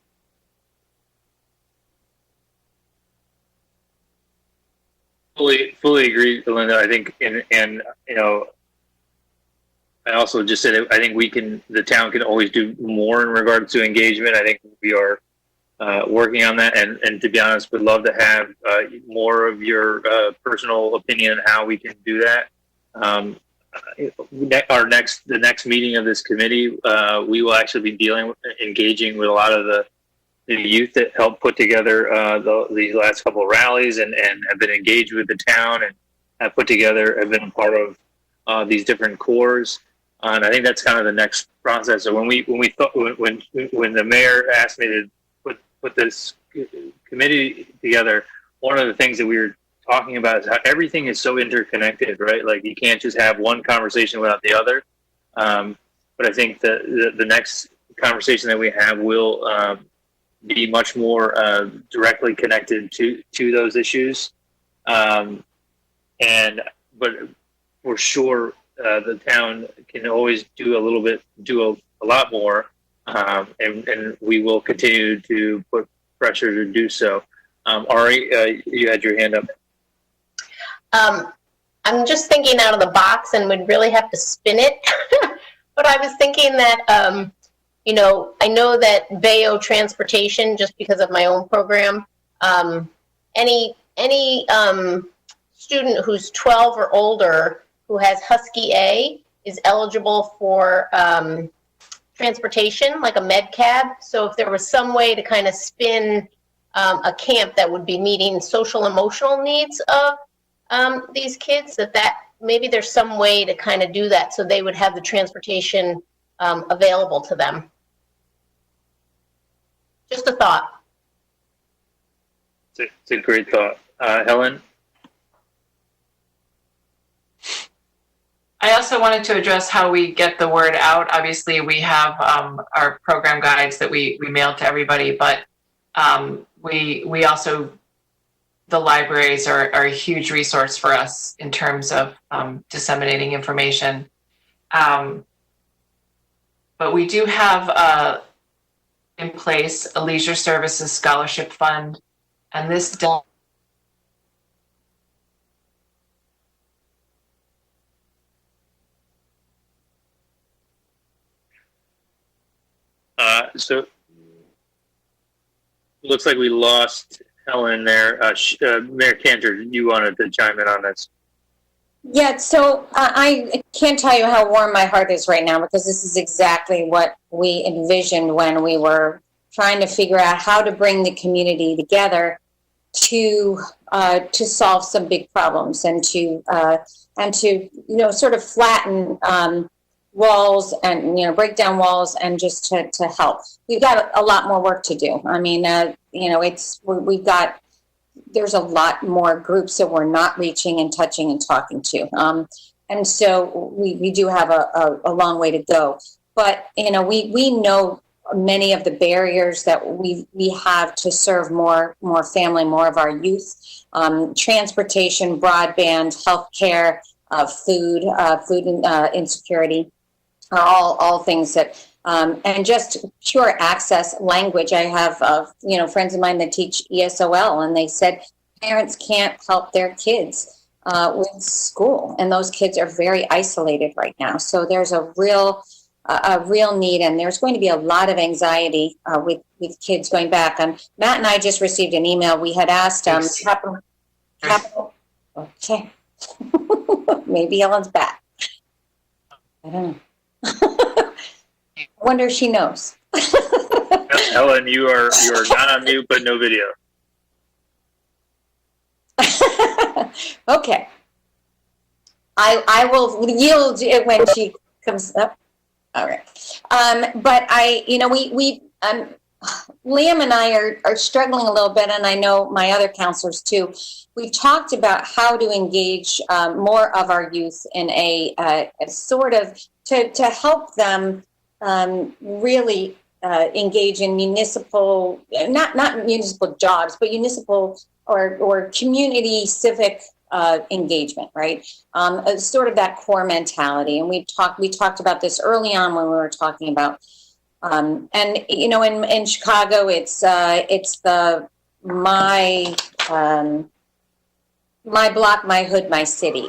Fully agree, Linda. I think, and you know, I also just said I think the town can always do more in regards to engagement. I think we are working on that, and to be honest, would love to have more of your personal opinion on how we can do that. The next meeting of this committee, we will actually be engaging with a lot of the youth that helped put together these last couple of rallies and have been engaged with the town and have been a part of these different cores. And I think that's kind of the next process. So when the mayor asked me to put this committee together, one of the things that we were talking about is how everything is so interconnected, right? Like you can't just have one conversation without the other. But I think the next conversation that we have will be much more directly connected to those issues. But for sure, the town can always do a lot more, and we will continue to put pressure to do so. Ari, you had your hand up. I'm just thinking out of the box and would really have to spin it. But I was thinking that, you know, I know that Bayo Transportation, just because of my own program, any student who's 12 or older who has Husky A is eligible for transportation, like a med cab. So if there was some way to kind of spin a camp that would be meeting social emotional needs of these kids, that maybe there's some way to kind of do that so they would have the transportation available to them. Just a thought. It's a great thought. Helen? I also wanted to address how we get the word out. Obviously, we have our program guides that we mail to everybody, but we also, the libraries are a huge resource for us in terms of disseminating information. But we do have in place a Leisure Services Scholarship Fund, and this does so looks like we lost Helen there. Mayor Cantor, you wanted to chime in on this. Yeah, so I can't tell you how warm my heart is right now, because this is exactly what we envisioned when we were trying to figure out how to bring the community together to solve some big problems and to sort of flatten walls and break down walls and just to help. We've got a lot more work to do. I mean, there's a lot more groups that we're not reaching and touching and talking to. And so we do have a long way to go. But, we know many of the barriers that we have to serve more family, more of our youth. Transportation, broadband, healthcare, food insecurity are all things that, and just pure access language. I have, friends of mine that teach ESOL, and they said parents can't help their kids with school, and those kids are very isolated right now. So there's a real need, and there's going to be a lot of anxiety with kids going back. Matt and I just received an email. We had asked Capital. Okay, maybe Ellen's back. I don't know. I wonder if she knows. Helen, you are not on mute, but no video. Okay. I will yield it when she comes up. All right. But Liam and I are struggling a little bit, and I know my other counselors too. We've talked about how to engage more of our youth in a sort of to help them really engage in municipal, not municipal jobs, but municipal or community civic engagement, right? Sort of that core mentality. And we talked about this early on when we were talking about, and you know, in Chicago, it's the my block, my hood, my city.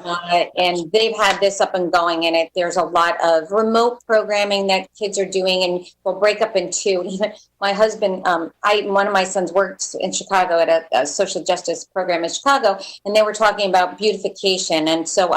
And they've had this up and going, and there's a lot of remote programming that kids are doing, and we'll break up in two. Even my husband, one of my sons works in Chicago at a social justice program in Chicago, and they were talking about beautification. And so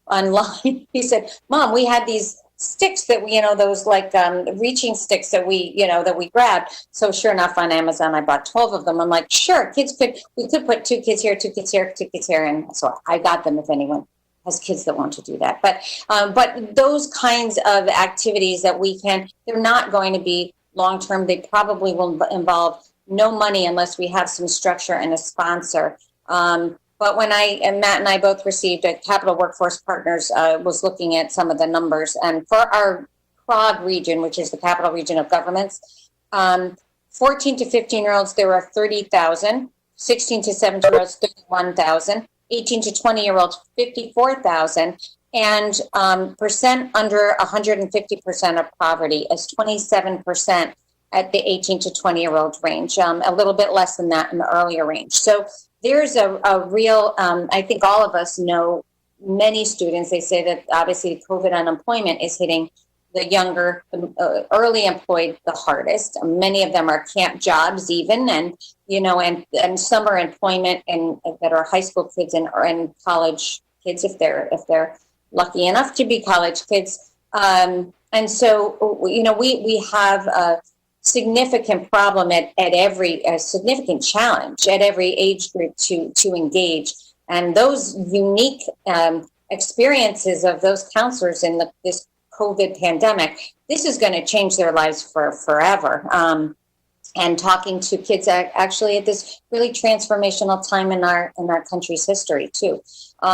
online, he said, Mom, we had these sticks that we, those like reaching sticks that we grabbed. So sure enough, on Amazon, I bought 12 of them. I'm like, sure, we could put 2 kids here, 2 kids here, 2 kids here. And so I got them if anyone has kids that want to do that. But those kinds of activities that they're not going to be long-term. They probably will involve no money unless we have some structure and a sponsor. But when Matt and I both received a Capital Workforce Partners was looking at some of the numbers, and for our CROG region, which is the Capital Region of Governments, 14 to 15-year-olds, there are 30,000, 16 to 17-year-olds, 31,000, 18 to 20-year-olds, 54,000, and percent under 150% of poverty is 27% at the 18 to 20-year-old range, a little bit less than that in the earlier range. So there's a real, I think all of us know many students, they say that obviously COVID unemployment is hitting the younger, early employed the hardest. Many of them are camp jobs even, and summer employment that are high school kids and college kids if they're lucky enough to be college kids. And so, we have a significant problem at every significant challenge at every age group to engage, and those unique experiences of those counselors in this COVID pandemic, this is going to change their lives for forever. And talking to kids actually at this really transformational time in our country's history too. We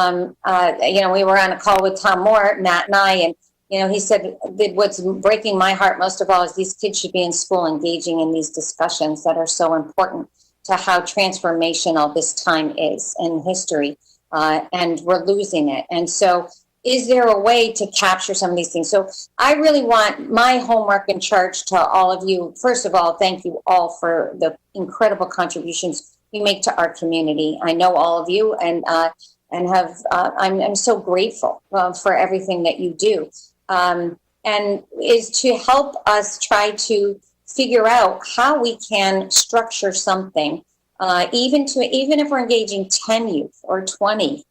were on a call with Tom Moore, Matt and I, and he said that what's breaking my heart most of all is these kids should be in school engaging in these discussions that are so important to how transformational this time is in history, and we're losing it. And so is there a way to capture some of these things? So I really want my homework and charge to all of you. First of all, thank you all for the incredible contributions you make to our community. I know all of you, and I'm so grateful for everything that you do. And is to help us try to figure out how we can structure something, even if we're engaging 10 youth or 20,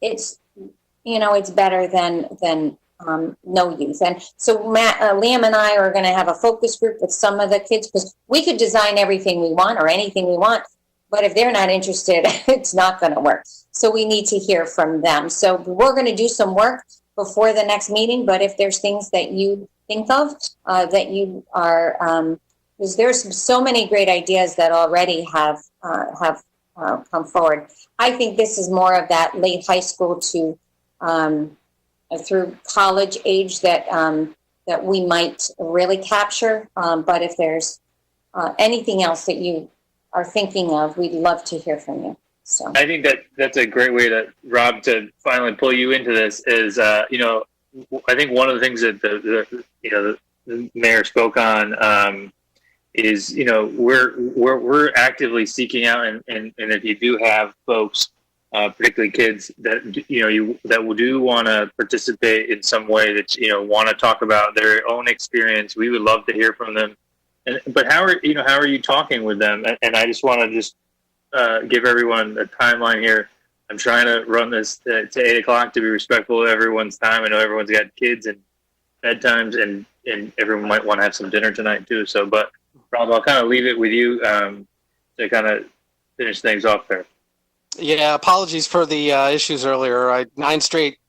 it's better than no youth. And so Liam and I are going to have a focus group with some of the kids, because we could design everything we want or anything we want, but if they're not interested, it's not going to work. So we need to hear from them. So we're going to do some work before the next meeting, but if there's things that you think of that you are, because there's so many great ideas that already have come forward. I think this is more of that late high school to through college age that we might really capture. But if there's anything else that you are thinking of, we'd love to hear from you. So I think that's a great way Rob, to finally pull you into this is, I think one of the things that the mayor spoke on is, we're actively seeking out, and if you do have folks, particularly kids that, that do want to participate in some way, that, want to talk about their own experience, we would love to hear from them. But how are you talking with them? And I just want to give everyone a timeline here. I'm trying to run this to 8 o'clock to be respectful of everyone's time. I know everyone's got kids and bedtimes, and everyone might want to have some dinner tonight too. So, but Rob, I'll kind of leave it with you to kind of finish things off there. Yeah, apologies for the issues earlier. 9 straight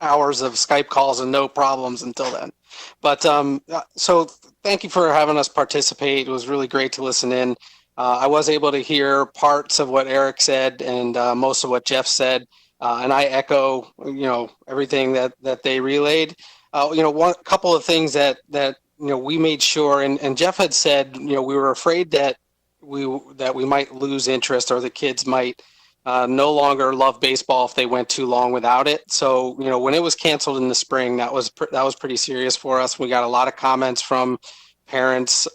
hours of Skype calls and no problems until then. But so thank you for having us participate. It was really great to listen in. I was able to hear parts of what Eric said and most of what Jeff said, and I echo, everything that they relayed. One couple of things that we made sure, and Jeff had said, we were afraid that we might lose interest or the kids might no longer love baseball if they went too long without it. So, when it was canceled in the spring, that was pretty serious for us. We got a lot of comments from parents.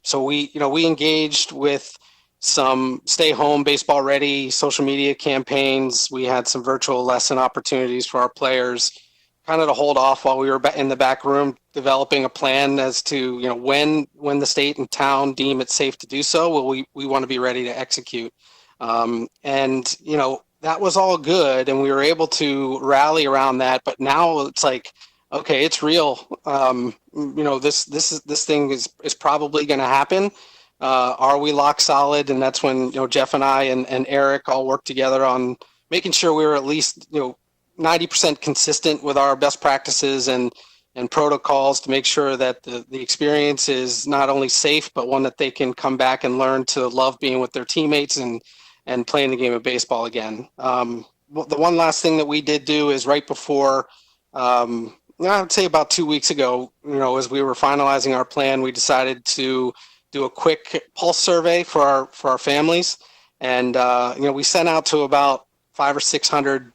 So we engaged with some stay home baseball ready social media campaigns. We had some virtual lesson opportunities for our players, kind of to hold off while we were in the back room developing a plan as to, when the state and town deem it safe to do so, well, we want to be ready to execute. That was all good, and we were able to rally around that. But now it's like, okay, it's real. This thing is probably going to happen. Are we lock solid? And that's when Jeff and I and Eric all worked together on making sure we were at least 90% consistent with our best practices and protocols to make sure that the experience is not only safe, but one that they can come back and learn to love being with their teammates and playing the game of baseball again. The one last thing that we did do is right before, I would say about 2 weeks ago, as we were finalizing our plan, we decided to do a quick pulse survey for our families. And, we sent out to about 500 or 600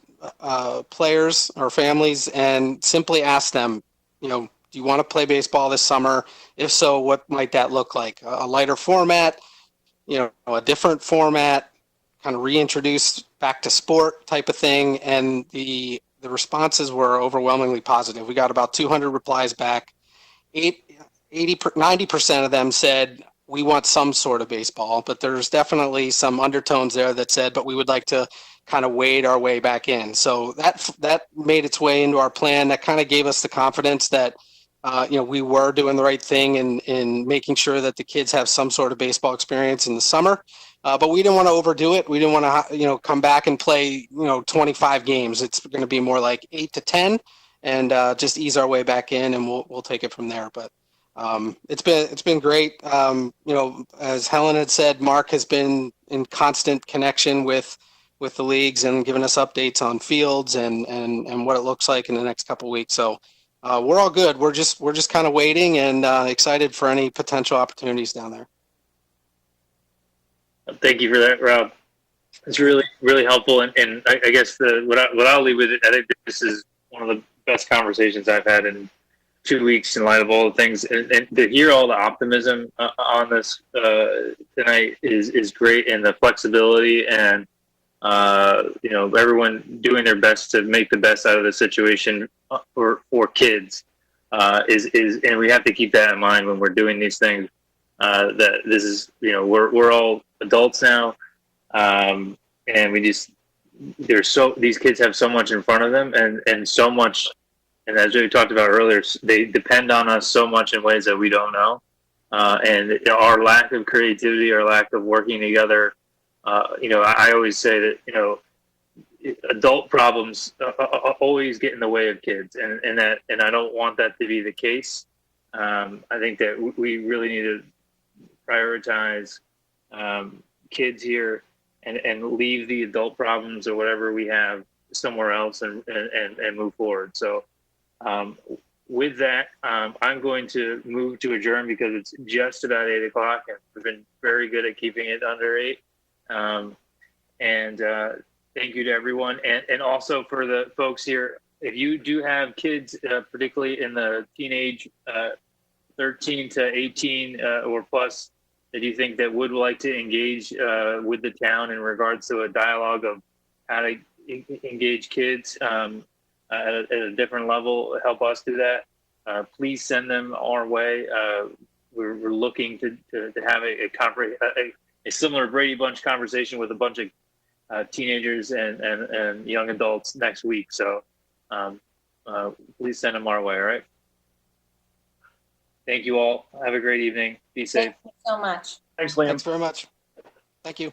players or families and simply asked them, do you want to play baseball this summer? If so, what might that look like? A lighter format, a different format, kind of reintroduce back to sport type of thing. And the responses were overwhelmingly positive. We got about 200 replies back. 90% of them said, we want some sort of baseball, but there's definitely some undertones there that said, but we would like to kind of wade our way back in. So that made its way into our plan. That kind of gave us the confidence that, we were doing the right thing in making sure that the kids have some sort of baseball experience in the summer. But we didn't want to overdo it. We didn't want to, come back and play, 25 games. It's going to be more like 8 to 10 and just ease our way back in, and we'll take it from there. But it's been great. As Helen had said, Mark has been in constant connection with the leagues and giving us updates on fields and what it looks like in the next couple of weeks. So we're all good. We're just kind of waiting and excited for any potential opportunities down there. Thank you for that, Rob. It's really, really helpful. And I guess what I'll leave with it, I think this is one of the best conversations I've had in 2 weeks in light of all the things, and to hear all the optimism on this tonight is great, and the flexibility and everyone doing their best to make the best out of the situation for kids and we have to keep that in mind when we're doing these things. That this is we're all adults now, and these kids have so much in front of them and so much. And as we talked about earlier, they depend on us so much in ways that we don't know. And our lack of creativity, our lack of working together, I always say that, adult problems always get in the way of kids. And I don't want that to be the case. I think that we really need to prioritize kids here and leave the adult problems or whatever we have somewhere else and move forward. So, with that, I'm going to move to adjourn because it's just about 8 o'clock and we've been very good at keeping it under 8. Thank you to everyone. And also for the folks here, if you do have kids, particularly in the teenage 13 to 18 or plus, that you think that would like to engage with the town in regards to a dialogue of how to engage kids, at a different level, help us do that. Please send them our way. We're looking to have a similar Brady Bunch conversation with a bunch of teenagers and young adults next week. So please send them our way. all right? Thank you all. Have a great evening. Be safe. Thank you so much. Thanks, Liam. Thanks very much. Thank you.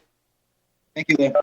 Thank you, Liam.